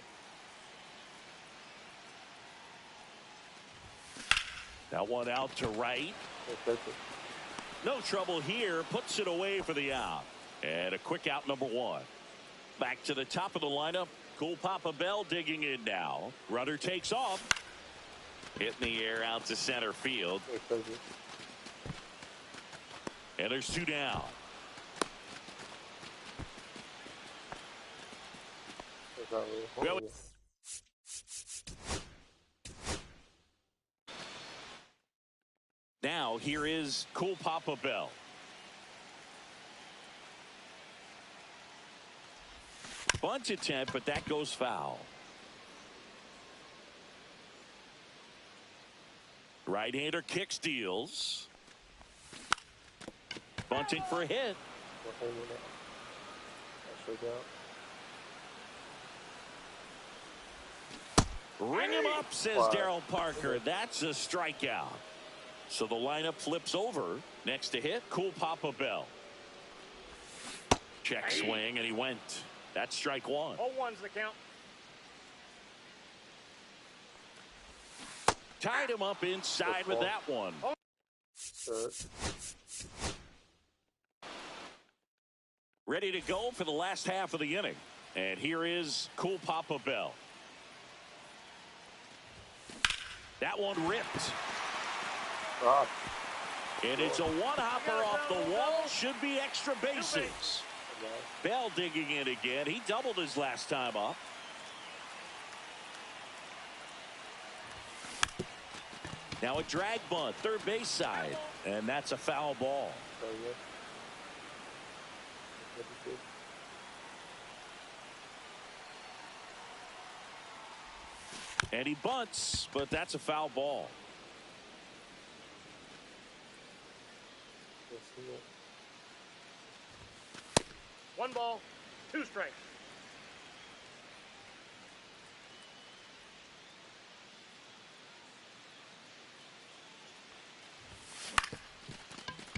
That one out to right. No trouble here. Puts it away for the out. And a quick out, number one. Back to the top of the lineup. Cool Papa Bell digging in now. Runner takes off. Hit in the air out to center field. And there's two down. Well, now here is Cool Papa Bell. Bunt attempt, but that goes foul. Right-hander kick steals. Bunting for a hit. Ring him up, says Daryl Parker. That's a strikeout. So the lineup flips over. Next to hit, Cool Papa Bell. Check swing, and he went. That's strike one. 0-1's the count. Tied him up inside with that one. Ready to go for the last half of the inning. And here is Cool Papa Bell. That one ripped. And it's a one-hopper off the wall. Should be extra bases. Bell digging in again. He doubled his last time up. Now a drag bunt, third base side. And that's a foul ball. And he bunts, but that's a foul ball. One ball, two strikes.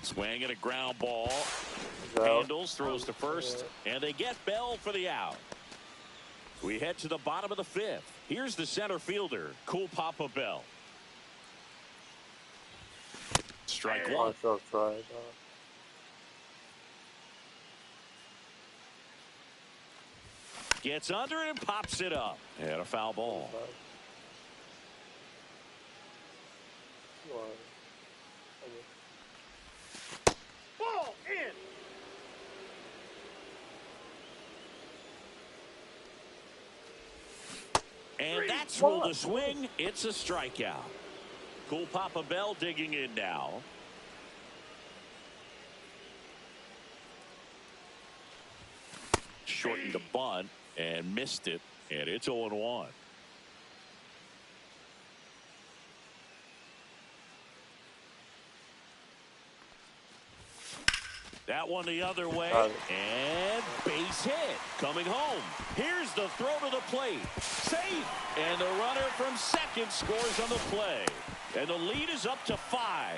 Swing and a ground ball. Handles, throws to first, and they get Bell for the out. We head to the bottom of the fifth. Here's the center fielder, Cool Papa Bell. Strike one. Gets under it and pops it up. And a foul ball. Ball in. And that's ruled a swing. It's a strikeout. Cool Papa Bell digging in now. Shortened the bunt and missed it, and it's 0-1. That one the other way, and base hit. Coming home. Here's the throw to the plate. Safe. And the runner from second scores on the play. And the lead is up to 5.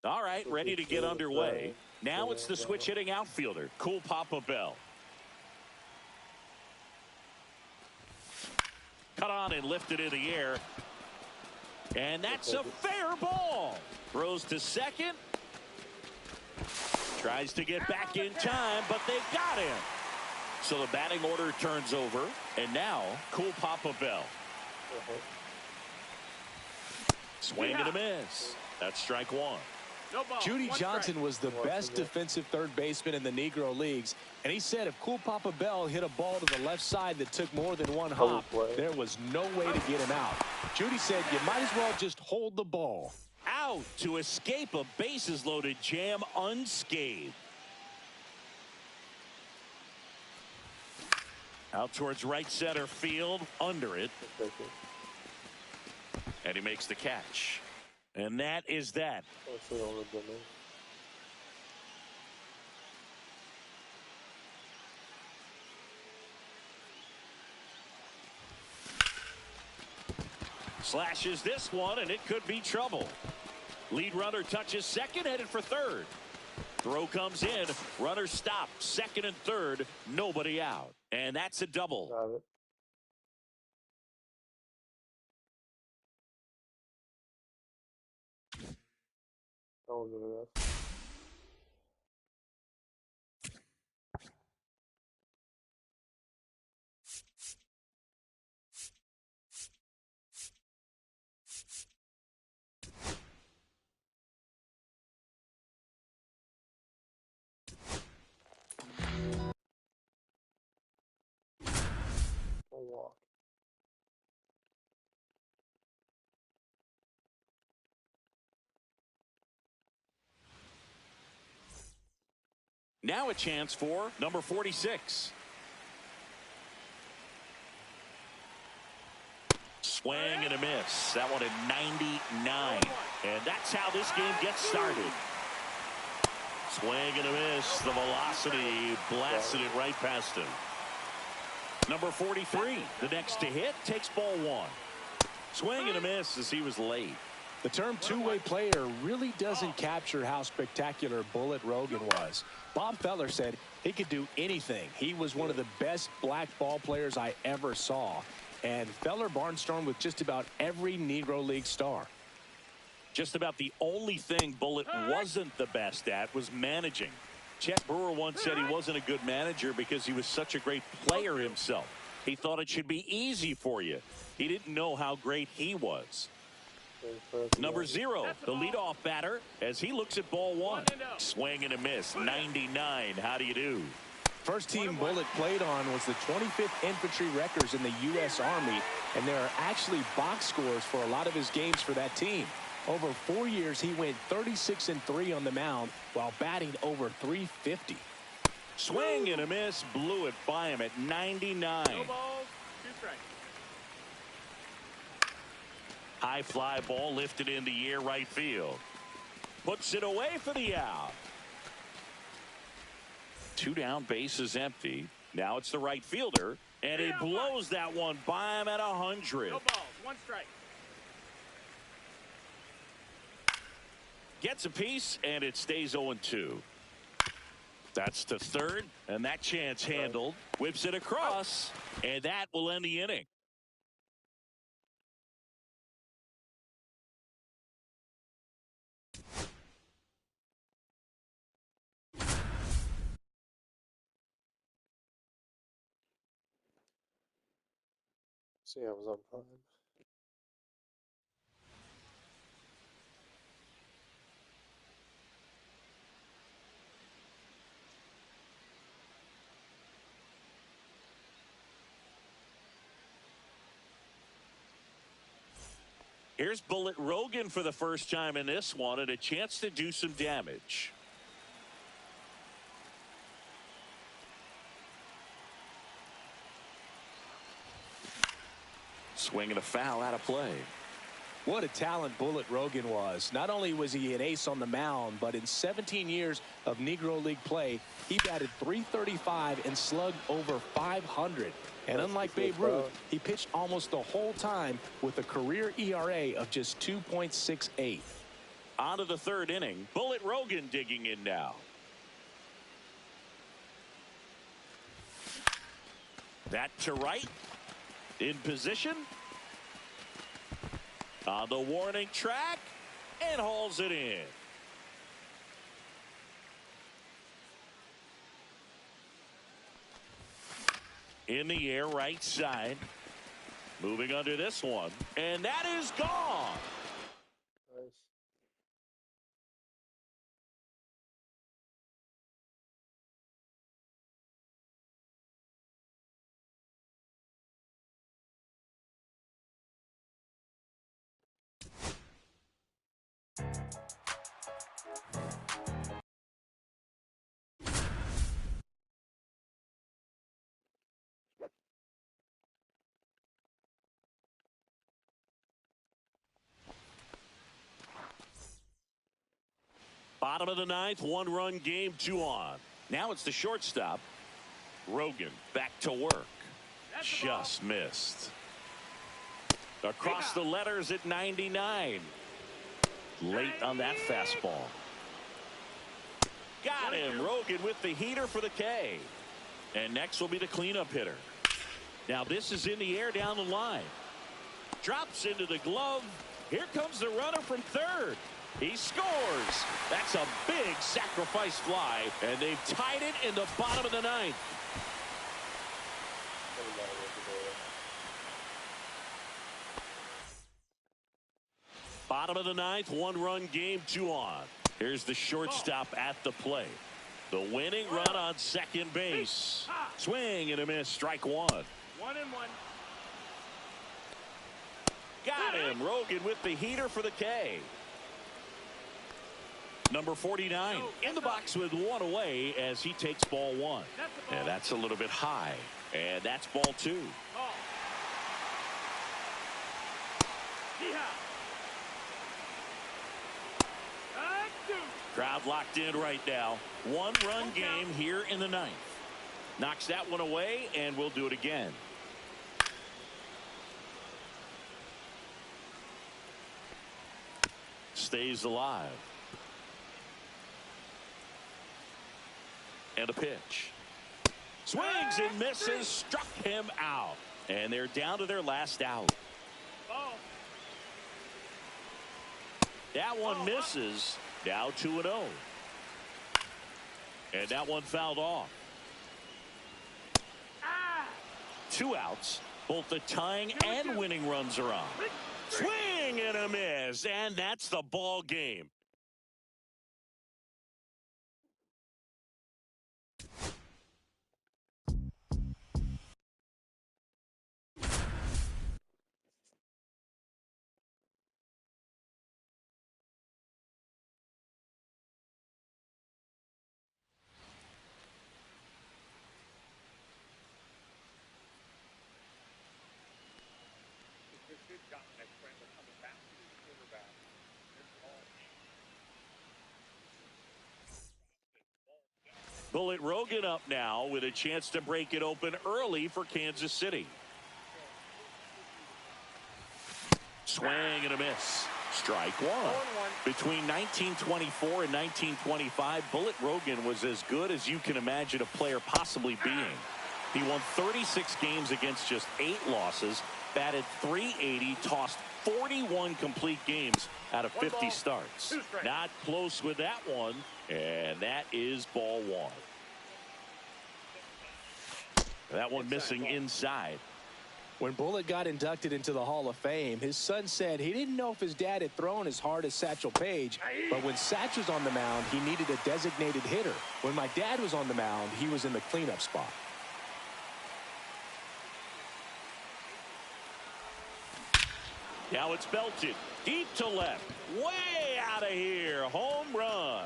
All right, ready to get underway. Now it's the switch hitting outfielder, Cool Papa Bell. Cut on and lifted in the air. And that's a fair ball. Throws to second. Tries to get back in time, but they got him. So the batting order turns over. And now, Cool Papa Bell. Swing and a miss. That's strike one. Judy Johnson was the best defensive third baseman in the Negro Leagues, and he said if Cool Papa Bell hit a ball to the left side that took more than one hop, there was no way to get him out. Judy said you might as well just hold the ball. Out to escape a bases-loaded jam unscathed. Out towards right center field, under it. And he makes the catch. And that is that. Slashes this one, and it could be trouble. Lead runner touches second, headed for third. Throw comes in, runner stopped, second and third, nobody out. And that's a double. Now a chance for number 46. Swing and a miss. That one at 99. And that's how this game gets started. Swing and a miss. The velocity blasted it right past him. Number 43, the next to hit, takes ball one. Swing and a miss as he was late. The term two-way player really doesn't capture how spectacular Bullet Rogan was. Bob Feller said he could do anything. He was one of the best black ball players I ever saw. And Feller barnstormed with just about every Negro League star. Just about the only thing Bullet wasn't the best at was managing. Chet Brewer once said he wasn't a good manager because he was such a great player himself. He thought it should be easy for you. He didn't know how great he was. Number 0, the leadoff batter, as he looks at ball one. Swing and a miss, 99. How do you do? First team Bullet played on was the 25th Infantry Wreckers in the U.S. Army, and there are actually box scores for a lot of his games for that team. Over 4 years, he went 36-3 on the mound while batting over .350. Swing and a miss, blew it by him at 99. High fly ball lifted in the air right field. Puts it away for the out. 2 down, bases empty. Now it's the right fielder, and he blows that one by him at 100. No balls, 1 strike. Gets a piece, and it stays 0-2. That's to third, and that chance handled. Whips it across, and that will end the inning. See, I was on Prime. Here's Bullet Rogan for the first time in this one, and a chance to do some damage. Swing and a foul out of play. What a talent Bullet Rogan was. Not only was he an ace on the mound, but in 17 years of Negro League play, he batted .335 and slugged over .500. And unlike Babe Ruth, he pitched almost the whole time with a career ERA of just 2.68. On to the third inning. Bullet Rogan digging in now. That to right. In position. On the warning track. And hauls it in. In the air, right side. Moving under this one. And that is gone. Bottom of the ninth, one-run game, 2 on. Now it's the shortstop. Rogan back to work. Just missed. Across the letters at 99. Late on that fastball. Got him. Rogan with the heater for the K. And next will be the cleanup hitter. Now this is in the air down the line. Drops into the glove. Here comes the runner from third. He scores. That's a big sacrifice fly. And they've tied it in the bottom of the ninth. Bottom of the ninth, one-run game, 2 on. Here's the shortstop at the plate. The winning run on second base. Swing and a miss, strike one. 1-1. Got him. Rogan with the heater for the K. Number 49 in the box with one away as he takes ball one. And that's a little bit high. And that's ball two. Crowd locked in right now. One-run game here in the ninth. Knocks that one away, and we'll do it again. Stays alive. And a pitch. Swings and misses. Struck him out. And they're down to their last out. That one misses. Now 2-0. And that one fouled off. 2 outs. Both the tying and winning runs are on. Swing and a miss. And that's the ball game. Bullet Rogan up now with a chance to break it open early for Kansas City. Swing and a miss. Strike one. Between 1924 and 1925, Bullet Rogan was as good as you can imagine a player possibly being. He won 36 games against just 8 losses, batted .380, tossed 41 complete games out of 50 starts. Not close with that one, and that is ball one. That one missing inside. When Bullet got inducted into the Hall of Fame, his son said he didn't know if his dad had thrown as hard as Satchel Paige, but when Satch was on the mound, he needed a designated hitter. When my dad was on the mound, he was in the cleanup spot. Now it's belted deep to left, way out of here. Home run.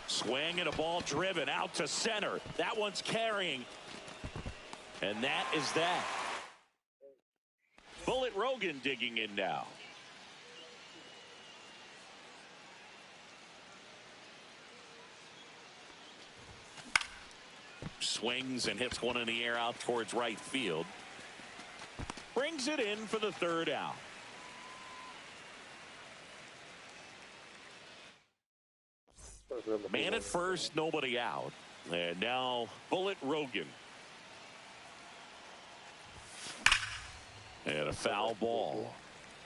Swing and a ball driven out to center. That one's carrying. And that is that. Bullet Rogan digging in now. Swings and hits one in the air out towards right field. Brings it in for the third out. Man at first, nobody out. And now Bullet Rogan. And a foul ball.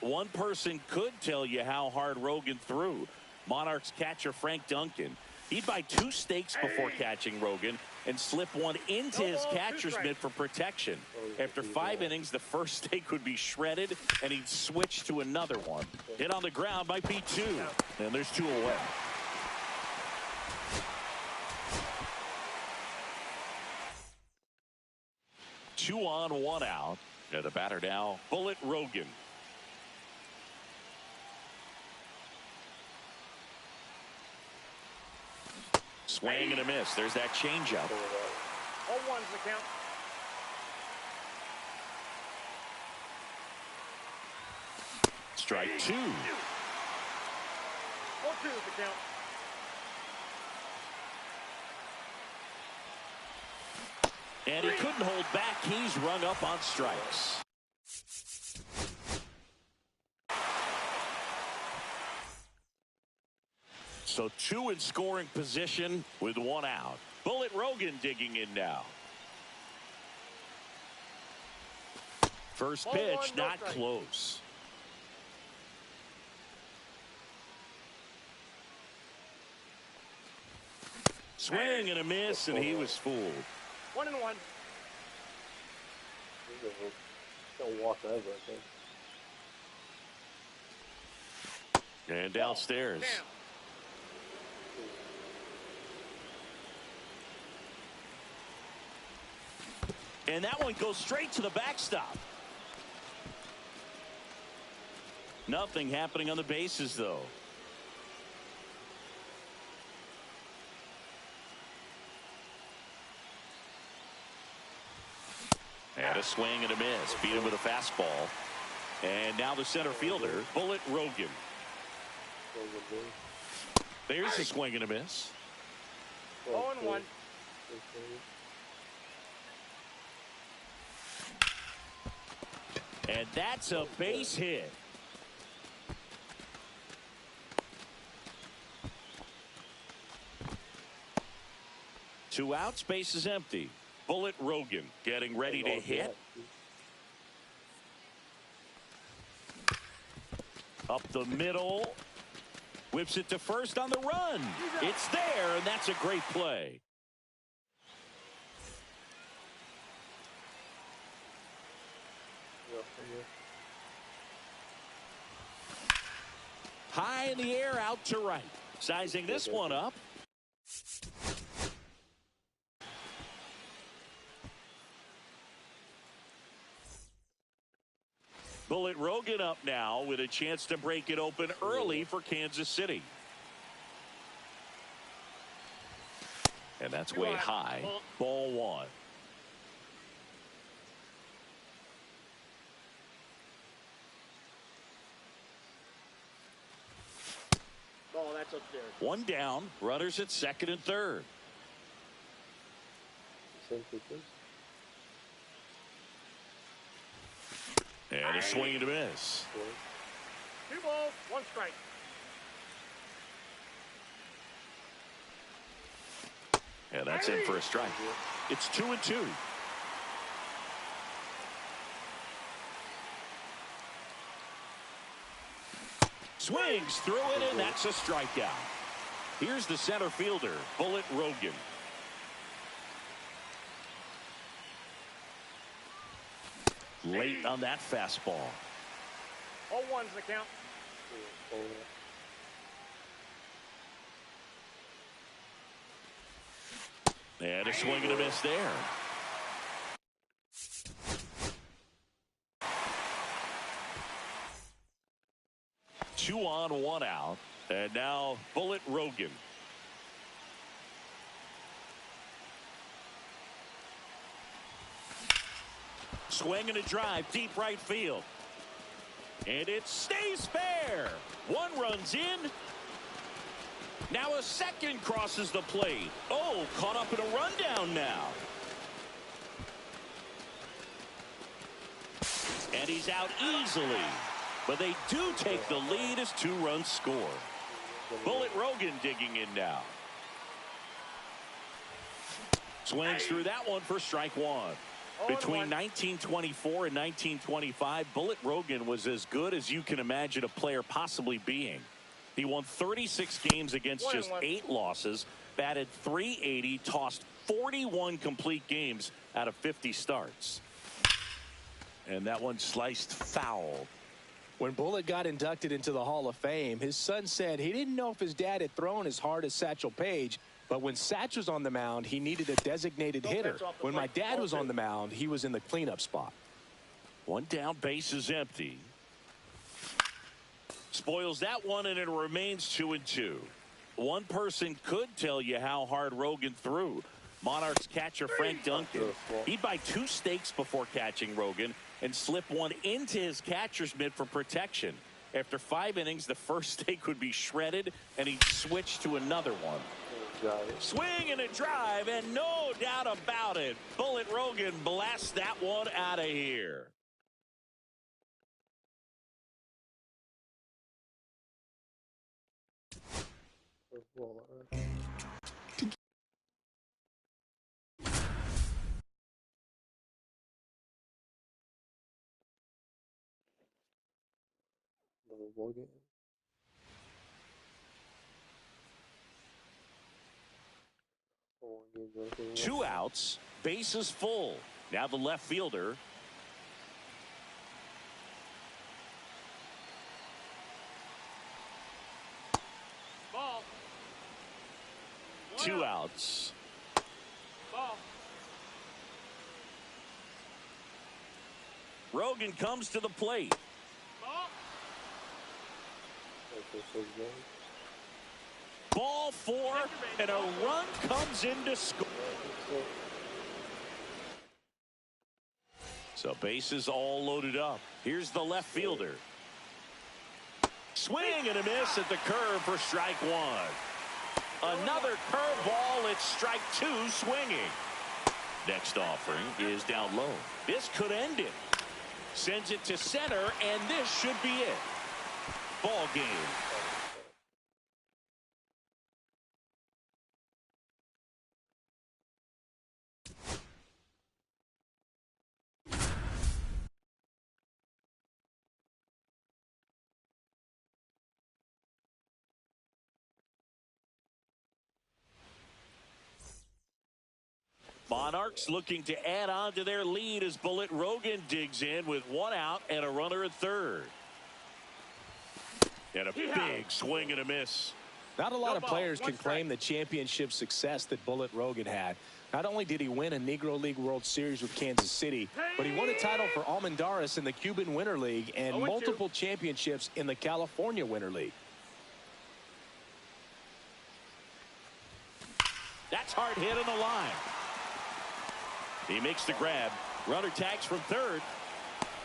One person could tell you how hard Rogan threw. Monarchs catcher Frank Duncan. He'd buy 2 steaks before catching Rogan and slip one into his catcher's mitt for protection. After 5 innings, the first steak would be shredded, and he'd switch to another one. Hit on the ground might be 2. And there's 2 away. Two on, one out. And the batter now, Bullet Rogan. Swing and a miss. There's that changeup. 0-1's the count. Strike two. 0-2's the count. And he couldn't hold back. He's rung up on strikes. So two in scoring position with one out. Bullet Rogan digging in now. First pitch, not close. Swing and a miss, and he was fooled. 1-1. Don't walk over, I think. And downstairs. And that one goes straight to the backstop. Nothing happening on the bases, though. And a swing and a miss. Beat him with a fastball. And now the center fielder, Bullet Rogan. There's a swing and a miss. 0-1. And that's a base hit. Two outs, base is empty. Bullet Rogan getting ready to hit. Up the middle. Whips it to first on the run. It's there, and that's a great play. High in the air, out to right. Sizing this one up. Bullet Rogan up now with a chance to break it open early for Kansas City. And that's way high. Ball one. Oh, that's upstairs. One down. Runners at second and third. And a swing and a miss. 2 balls, 1 strike. And that's in for a strike. It's 2-2. Swings through it, and that's a strikeout. Here's the center fielder, Bullet Rogan. Late on that fastball. 0-1's the count. And a swing and a miss there. Two on, one out. And now Bullet Rogan. Swing and a drive, deep right field. And it stays fair. One runs in. Now a second crosses the plate. Oh, caught up in a rundown now. And he's out easily. But they do take the lead as 2 runs score. Bullet Rogan digging in now. Swings through that one for strike one. Between 1924 and 1925, Bullet Rogan was as good as you can imagine a player possibly being. He won 36 games against just 8 losses, batted .380, tossed 41 complete games out of 50 starts. And that one sliced foul. When Bullitt got inducted into the Hall of Fame, his son said he didn't know if his dad had thrown as hard as Satchel Paige, but when Satch was on the mound, he needed a designated hitter. When my dad was on the mound, he was in the cleanup spot. One down, base is empty. Spoils that one, and it remains 2-2. One person could tell you how hard Rogan threw. Monarchs catcher Frank Duncan. He'd buy 2 steaks before catching Rogan and slip one into his catcher's mitt for protection. After 5 innings, the first steak would be shredded, and he'd switch to another one. Swing and a drive, and no doubt about it, Bullitt Rogan blasts that one out of here. Two outs, bases full. Now the left fielder. Ball. 2 outs. Ball. Rogan comes to the plate. Ball. Ball 4, and a run comes in to score. So bases all loaded up. Here's the left fielder. Swing and a miss at the curve for strike 1. Another curveball. It's strike 2 swinging. Next offering is down low. This could end it. Sends it to center, and this should be it. Ball game. Monarchs looking to add on to their lead as Bullitt Rogan digs in with 1 out and a runner at third. And a big swing and a miss. Not a lot of players can claim the championship success that Bullitt Rogan had. Not only did he win a Negro League World Series with Kansas City, but he won a title for Almendares in the Cuban Winter League and multiple championships in the California Winter League. That's hard hit on the line. He makes the grab. Runner tags from third.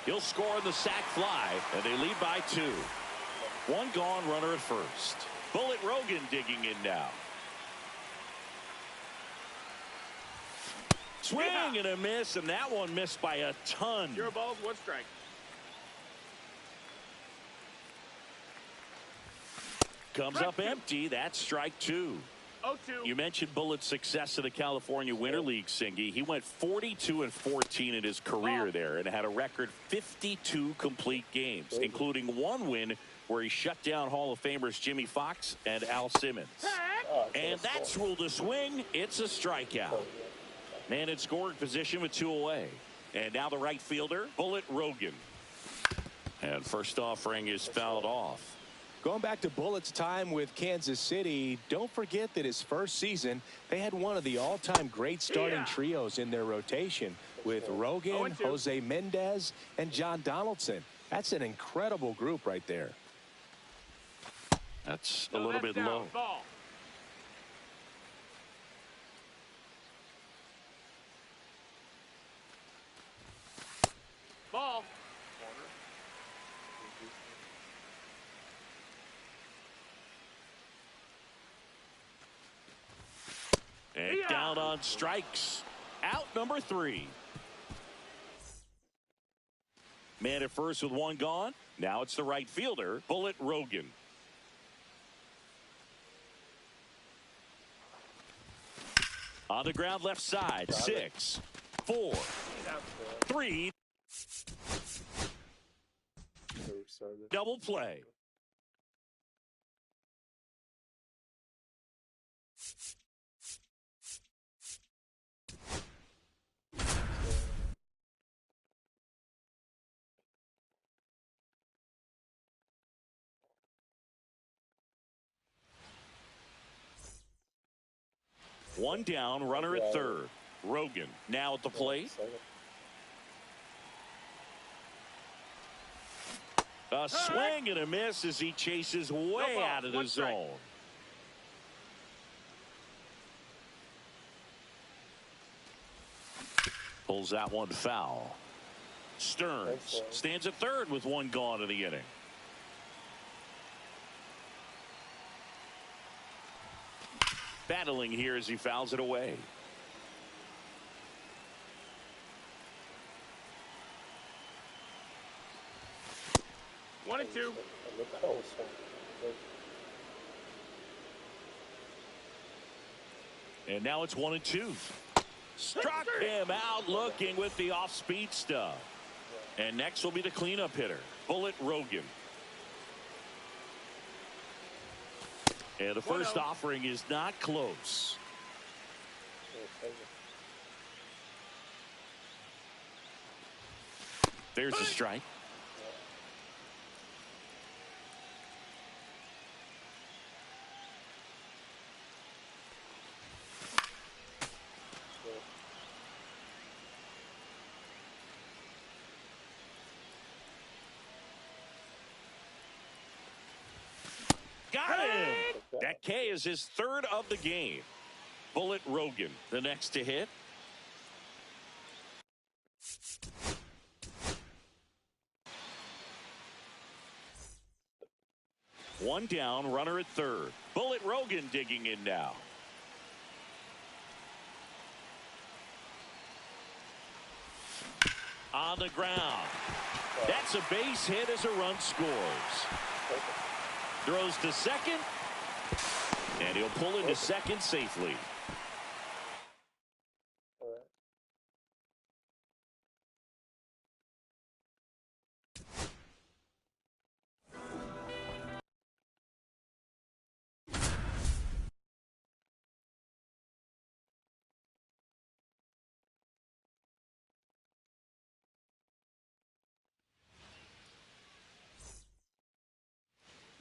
He'll score on the sac fly, and they lead by 2. 1 gone, runner at first. Bullitt Rogan digging in now. Swing and a miss, and that one missed by a ton. 0 balls, 1 strike. Comes up empty. That's strike 2. 0-2. You mentioned Bullitt's success in the California Winter League, Singy. He went 42-14 in his career there and had a record 52 complete games, including 1 win where he shut down Hall of Famers Jimmy Fox and Al Simmons. And that's ruled a swing. It's a strikeout. Man in scoring position with 2 away. And now the right fielder, Bullitt Rogan. And first offering is fouled off. Going back to Bullitt's time with Kansas City, don't forget that his first season, they had one of the all-time great starting trios in their rotation with Rogan, Jose Mendez, and John Donaldson. That's an incredible group right there. That's a little bit low. Ball. Ball. And down on strikes. Out number 3. Man at first with 1 gone. Now it's the right fielder, Bullitt Rogan. On the ground left side. 6, 4, 3. Double play. One down, runner at third. Rogan now at the plate. A swing and a miss as he chases way out of the zone. Pulls that one foul. Stearns stands at third with one gone in the inning. Battling here as he fouls it away. One and two. And now it's 1-2. Struck him out looking with the off-speed stuff. And next will be the cleanup hitter, Bullet Rogan. And the first offering is not close. There's a strike. Got him. That K is his third of the game. Bullet Rogan, the next to hit. One down, runner at third. Bullet Rogan digging in now. On the ground. That's a base hit as a run scores. Throws to second, and he'll pull into second safely.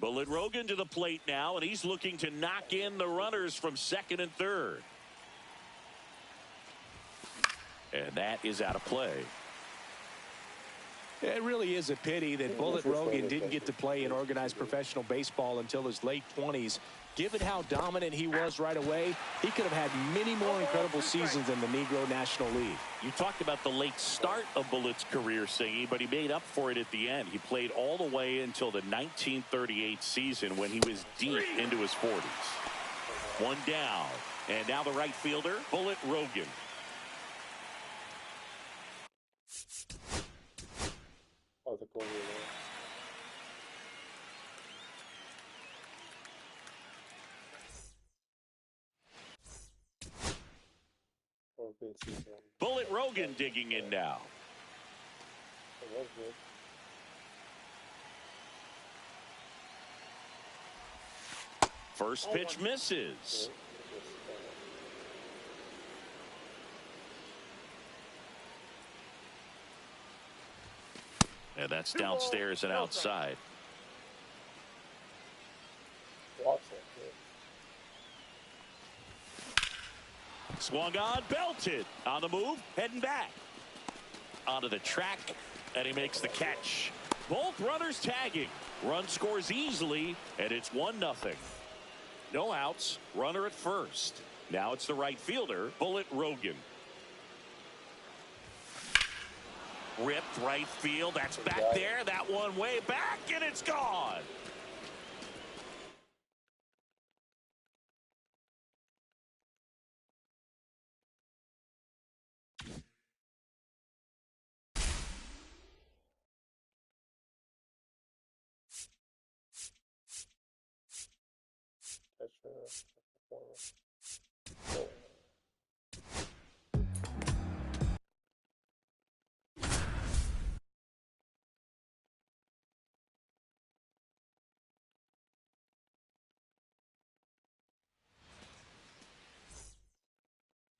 Bullet Rogan to the plate now, and he's looking to knock in the runners from second and third. And that is out of play. It really is a pity that Bullet Rogan didn't get to play in organized professional baseball until his late 20s. Given how dominant he was right away, he could have had many more incredible seasons in the Negro National League. You talked about the late start of Bullet's career, Singy, but he made up for it at the end. He played all the way until the 1938 season when he was deep into his 40s. One down, and now the right fielder, Bullet Rogan. Bullet Rogan digging in now. First pitch misses. And that's downstairs and outside. Swung on, belted. On the move, heading back. Onto the track, and he makes the catch. Both runners tagging. Run scores easily, and it's 1-0. No outs, runner at first. Now it's the right fielder, Bullet Rogan. Ripped right field, that's back there. That one way back, and it's gone.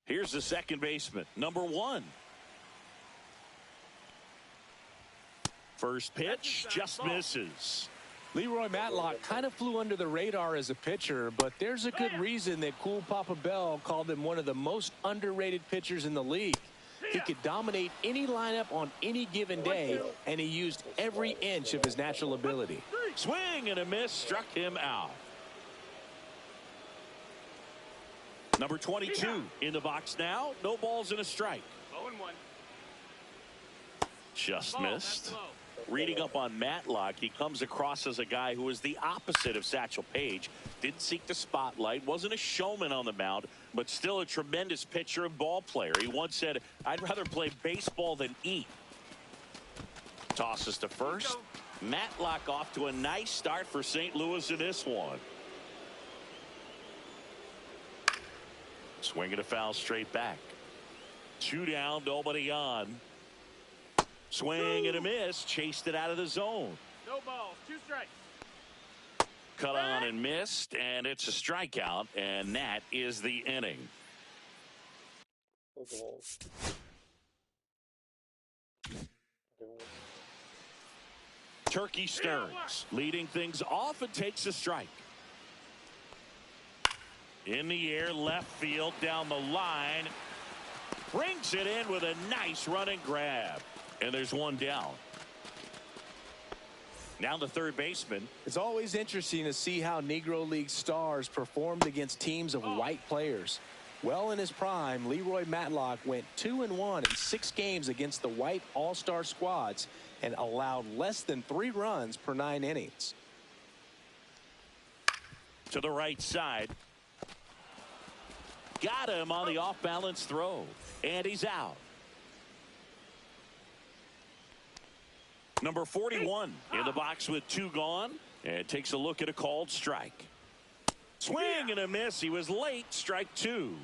Here's the second baseman, number 1. First pitch just misses. Leroy Matlock kind of flew under the radar as a pitcher, but there's a good reason that Cool Papa Bell called him one of the most underrated pitchers in the league. He could dominate any lineup on any given day, and he used every inch of his natural ability. Swing and a miss, struck him out. Number 22 in the box now. No balls and a strike. 0-1. Just missed. Reading up on Matlock, he comes across as a guy who is the opposite of Satchel Paige. Didn't seek the spotlight, wasn't a showman on the mound, but still a tremendous pitcher and ball player. He once said, "I'd rather play baseball than eat." Tosses to first. Matlock off to a nice start for St. Louis in this one. Swing and a foul straight back. 2 down, nobody on. Swing and a miss. Chased it out of the zone. No balls. 2 strikes. Cut on and missed, and it's a strikeout, and that is the inning. Turkey Stearns leading things off and takes a strike. In the air, left field, down the line. Brings it in with a nice running grab. And there's 1 down. Now the third baseman. It's always interesting to see how Negro League stars performed against teams of white players. Well, in his prime, Leroy Matlock went 2-1 in 6 games against the white all-star squads and allowed less than 3 runs per 9 innings. To the right side. Got him on the off-balance throw. And he's out. Number 41 in the box with 2 gone. And takes a look at a called strike. Swing and a miss. He was late. Strike 2.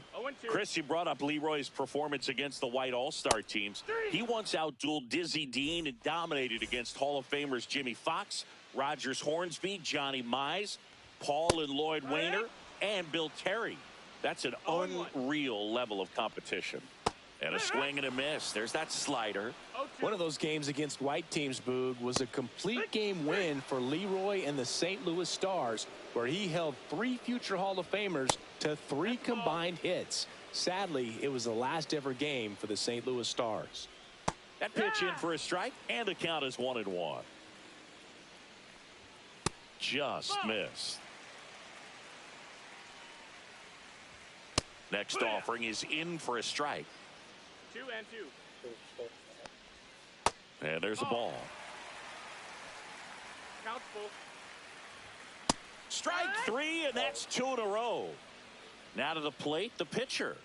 Chris, you brought up Leroy's performance against the white all-star teams. He once outdueled Dizzy Dean and dominated against Hall of Famers Jimmy Fox, Rogers Hornsby, Johnny Mize, Paul and Lloyd Wainer, and Bill Terry. That's an unreal level of competition. And a swing and a miss. There's that slider. One of those games against white teams, Boog, was a complete game win for Leroy and the St. Louis Stars, where he held 3 future Hall of Famers to 3 combined hits. Sadly, it was the last ever game for the St. Louis Stars. That pitch in for a strike, and the count is 1-1. Just missed. Next offering is in for a strike. 2-2. And there's a ball. Count's full. Strike 3, and that's 2 in a row. Now to the plate, the pitcher.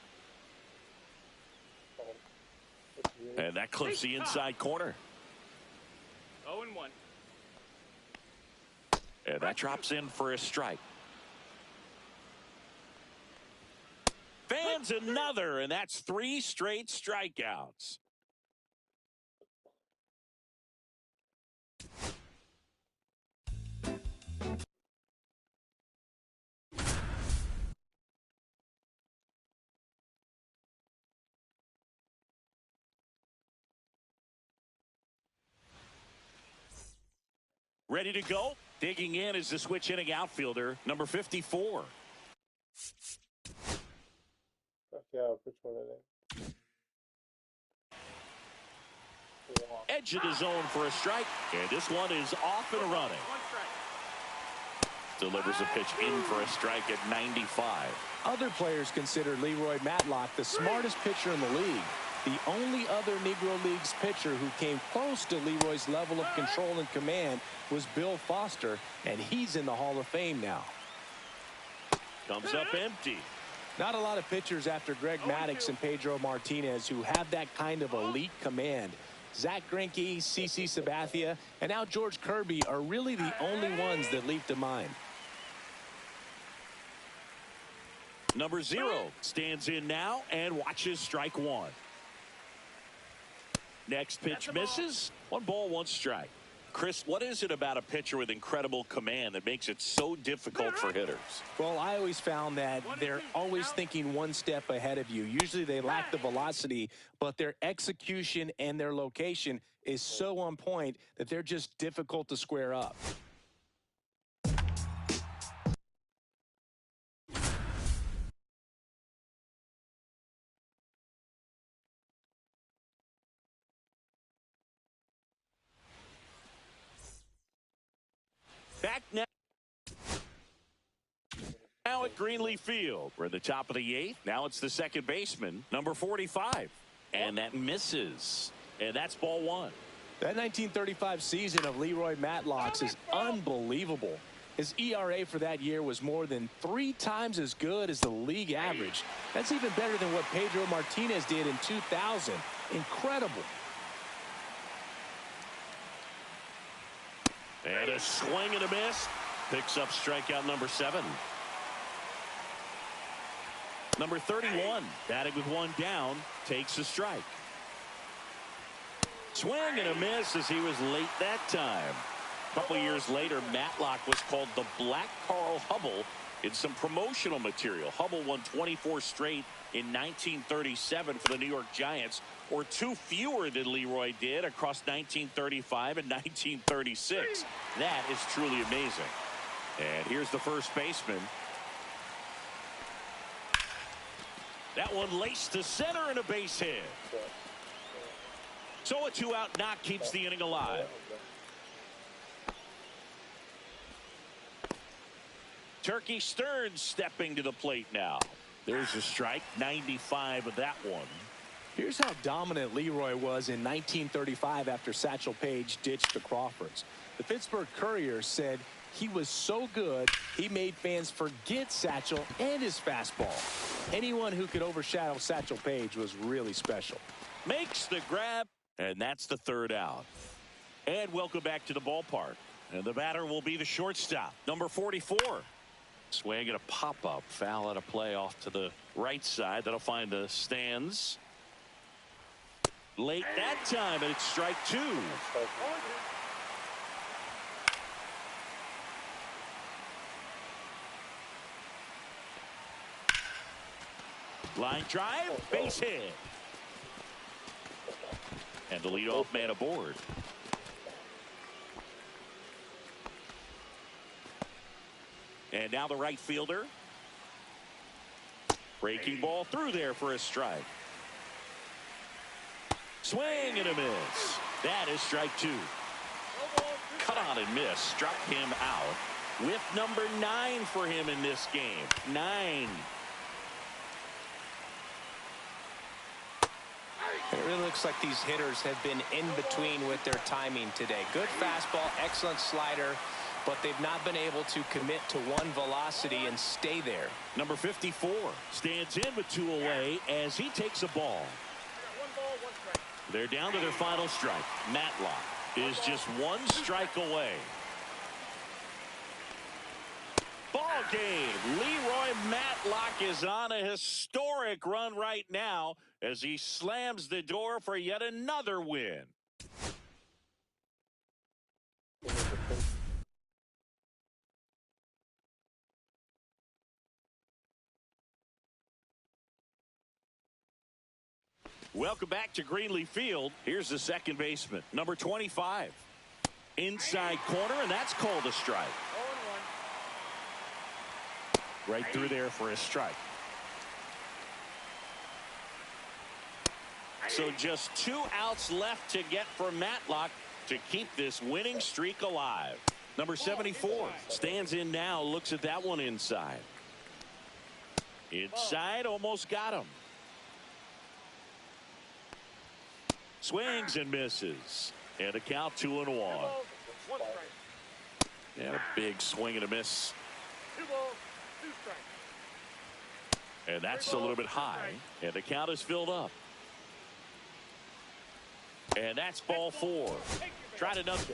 And that clips the inside corner. 0-1. And that drops in for a strike. Fans another, and that's 3 straight strikeouts. Ready to go? Digging in is the switch inning outfielder, number 54. Yeah, which one are they? Edge of the zone for a strike, and this one is off and running. Delivers a pitch in for a strike at 95. Other players consider Leroy Matlock the smartest pitcher in the league. The only other Negro Leagues pitcher who came close to Leroy's level of control and command was Bill Foster, and he's in the Hall of Fame now. Comes up empty. Not a lot of pitchers after Greg Maddux and Pedro Martinez who have that kind of elite command. Zach Greinke, CC Sabathia, and now George Kirby are really the only ones that leap to mind. Number 0 stands in now and watches strike 1. Next pitch misses. 1 ball, 1 strike. Chris, what is it about a pitcher with incredible command that makes it so difficult for hitters? Well, I always found that they're always thinking 1 step ahead of you. Usually they lack the velocity, but their execution and their location is so on point that they're just difficult to square up. Now at Greenleaf Field, we're at the top of the 8th. Now it's the second baseman, number 45. And that misses. And that's ball 1. That 1935 season of Leroy Matlock's is unbelievable. His ERA for that year was more than 3 times as good as the league average. That's even better than what Pedro Martinez did in 2000. Incredible. And a swing and a miss. Picks up strikeout number 7. Number 31, batting with 1 down, takes a strike. Swing and a miss as he was late that time. A couple years later, Matlock was called the Black Carl Hubbell in some promotional material. Hubbell won 24 straight in 1937 for the New York Giants, or 2 fewer than Leroy did across 1935 and 1936. That is truly amazing. And here's the first baseman. That one laced to center and a base hit. So a 2-out knock keeps the inning alive. Turkey Stearns stepping to the plate now. There's a strike, 95 of that one. Here's how dominant Leroy was in 1935 after Satchel Paige ditched the Crawfords. The Pittsburgh Courier said he was so good he made fans forget Satchel and his fastball. Anyone who could overshadow Satchel Paige was really special. Makes the grab, and that's the 3rd out. And welcome back to the ballpark. And the batter will be the shortstop, number 44. Swing and a pop-up, foul out of play off to the right side. That'll find the stands. Late that time, and it's strike 2. Line drive, base hit. And the leadoff man aboard. And now the right fielder. Breaking ball through there for a strike. Swing and a miss. That is strike 2. Cut on and miss. Struck him out. With number 9 for him in this game. 9. It really looks like these hitters have been in between with their timing today. Good fastball, excellent slider, but they've not been able to commit to one velocity and stay there. Number 54 stands in with 2 away as he takes a ball. They're down to their final strike. Matlock is just 1 strike away. Ball game. Leroy Matlock is on a historic run right now as he slams the door for yet another win. Welcome back to Greenleaf Field. Here's the second baseman, number 25. Inside corner, and that's called a strike. Right through there for a strike. So just 2 outs left to get for Matlock to keep this winning streak alive. Number 74 stands in now, looks at that one inside. Inside, almost got him. Swings and misses. And a count 2-1. And a big swing and a miss. 2 balls, 2 strikes. And that's a little bit high. And the count is filled up. And that's ball 4. Tried another.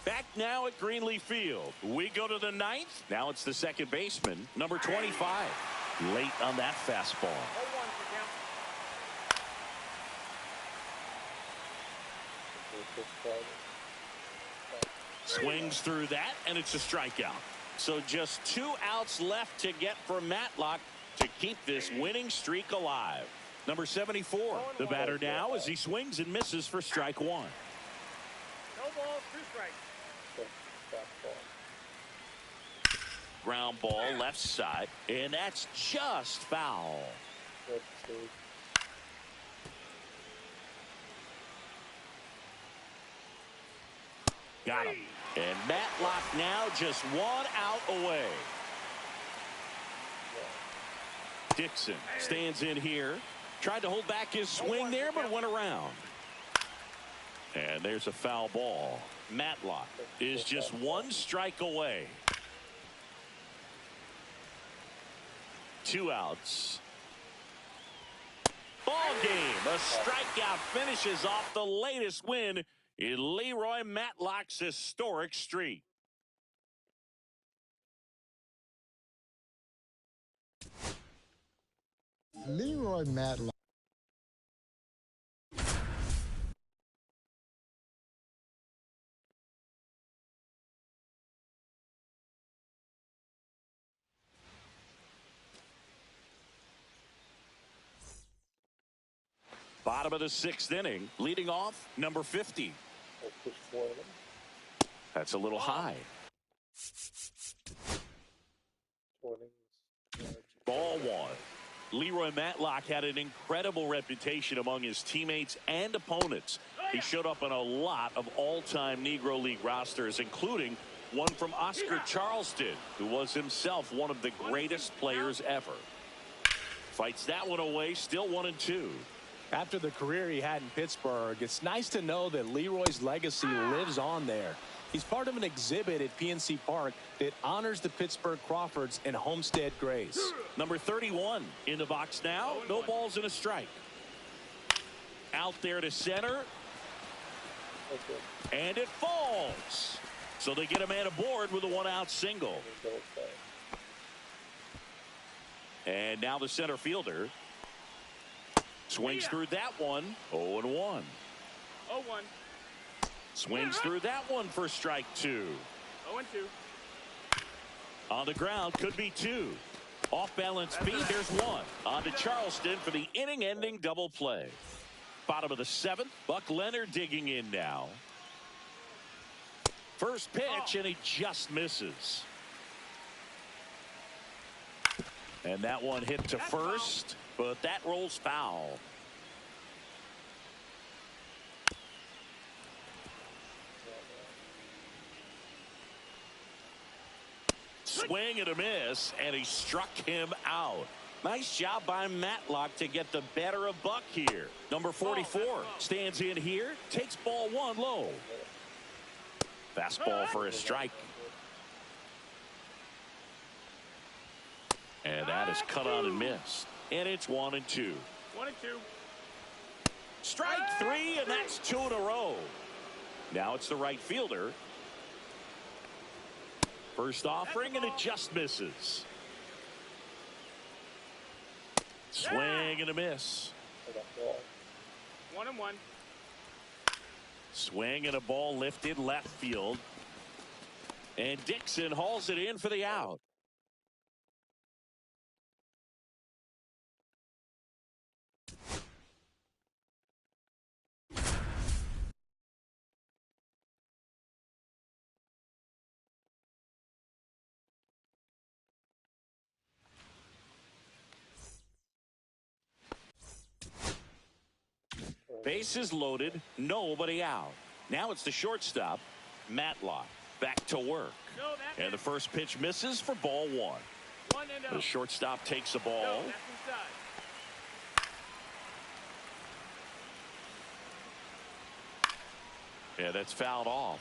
Back now at Greenleaf Field. We go to the 9th. Now it's the second baseman, number 25. Late on that fastball. Swings through that, and it's a strikeout. So just 2 outs left to get for Matlock to keep this winning streak alive. Number 74, the batter now as he swings and misses for strike 1. No balls, 2 strikes. Ground ball left side, and that's just foul. Got him. And Matlock now just 1 out away. Dixon stands in here. Tried to hold back his swing there, but went around. And there's a foul ball. Matlock is just 1 strike away. 2 outs. Ball game. A strikeout finishes off the latest win in Leroy Matlock's historic streak. Leroy Matlock. Bottom of the 6th inning. Leading off, number 50. That's a little high. Ball 1. Leroy Matlock had an incredible reputation among his teammates and opponents. He showed up on a lot of all-time Negro League rosters, including one from Oscar Charleston, who was himself one of the greatest players ever. Fights that one away, still 1-2. After the career he had in Pittsburgh, it's nice to know that Leroy's legacy lives on there. He's part of an exhibit at PNC Park that honors the Pittsburgh Crawfords and Homestead Grays. Number 31 in the box now. No balls and a strike. Out there to center. And it falls. So they get a man aboard with a 1-out single. And now the center fielder swings through that one. 0-1. 0-1. Swings through that one for strike 2. 0-2. On the ground, could be 2. Off balance speed, there's 1. On to Charleston for the inning-ending double play. Bottom of the 7th, Buck Leonard digging in now. First pitch, and he just misses. And that one hit to first, but that rolls foul. Swing and a miss, and he struck him out. Nice job by Matlock to get the better of Buck here. Number 44 stands in here, takes ball 1 low. Fastball for a strike. And that is cut on and missed. And it's 1-2. 1-2. Strike 3, and that's 2 in a row. Now it's the right fielder. First offering, and it just misses. Swing and a miss. 1-1. Swing and a ball lifted left field. And Dixon hauls it in for the out. Bases loaded, nobody out. Now it's the shortstop, Matlock, back to work. And the first pitch misses for ball 1. The shortstop takes the ball. Yeah, that's fouled off.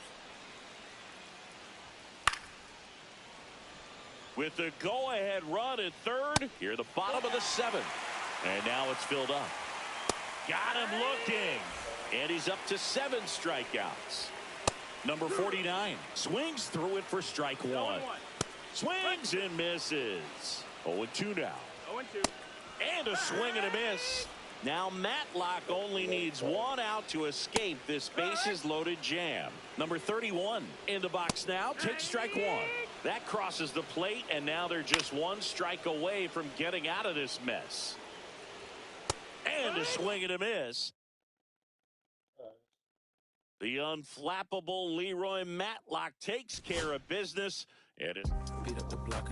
With the go-ahead run at third, here the bottom of the 7th. And now it's filled up. Got him looking. And he's up to 7 strikeouts. Number 49 swings through it for strike 1. Swings and misses. 0-2 now. 0-2. And a swing and a miss. Now Matlock only needs 1 out to escape this bases loaded jam. Number 31 in the box now, takes strike 1. That crosses the plate, and now they're just 1 strike away from getting out of this mess. And a swing and a miss. The unflappable Leroy Matlock takes care of business. And it's beat up the block.